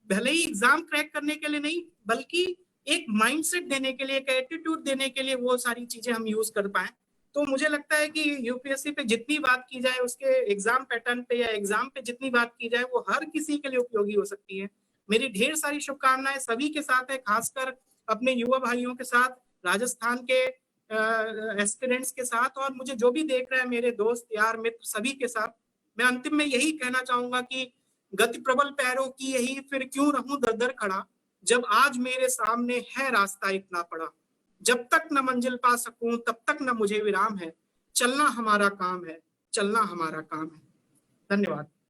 [SPEAKER 2] भले ही एग्जाम क्रैक करने के लिए नहीं बल्कि एक माइंडसेट देने के लिए, एक एटीट्यूड देने के लिए वो सारी चीजें हम यूज कर पाए। तो मुझे लगता है कि यूपीएससी पे जितनी बात की जाए, उसके एग्जाम पैटर्न पे या एग्जाम पे जितनी बात की जाए, वो हर किसी के लिए उपयोगी हो सकती है। मेरी ढेर सारी शुभकामनाएं सभी के साथ है, खासकर अपने युवा भाइयों के साथ, राजस्थान के एस्पिरेंट्स के साथ, और मुझे जो भी देख रहे हैं मेरे दोस्त यार मित्र सभी के साथ। मैं अंतिम में यही कहना चाहूंगा कि गति प्रबल पैरों की यही फिर क्यों रहूं दर दर खड़ा, जब आज मेरे सामने है रास्ता इतना पड़ा, जब तक न मंजिल पा सकूं तब तक न मुझे विराम है, चलना हमारा काम है, चलना हमारा काम है। धन्यवाद।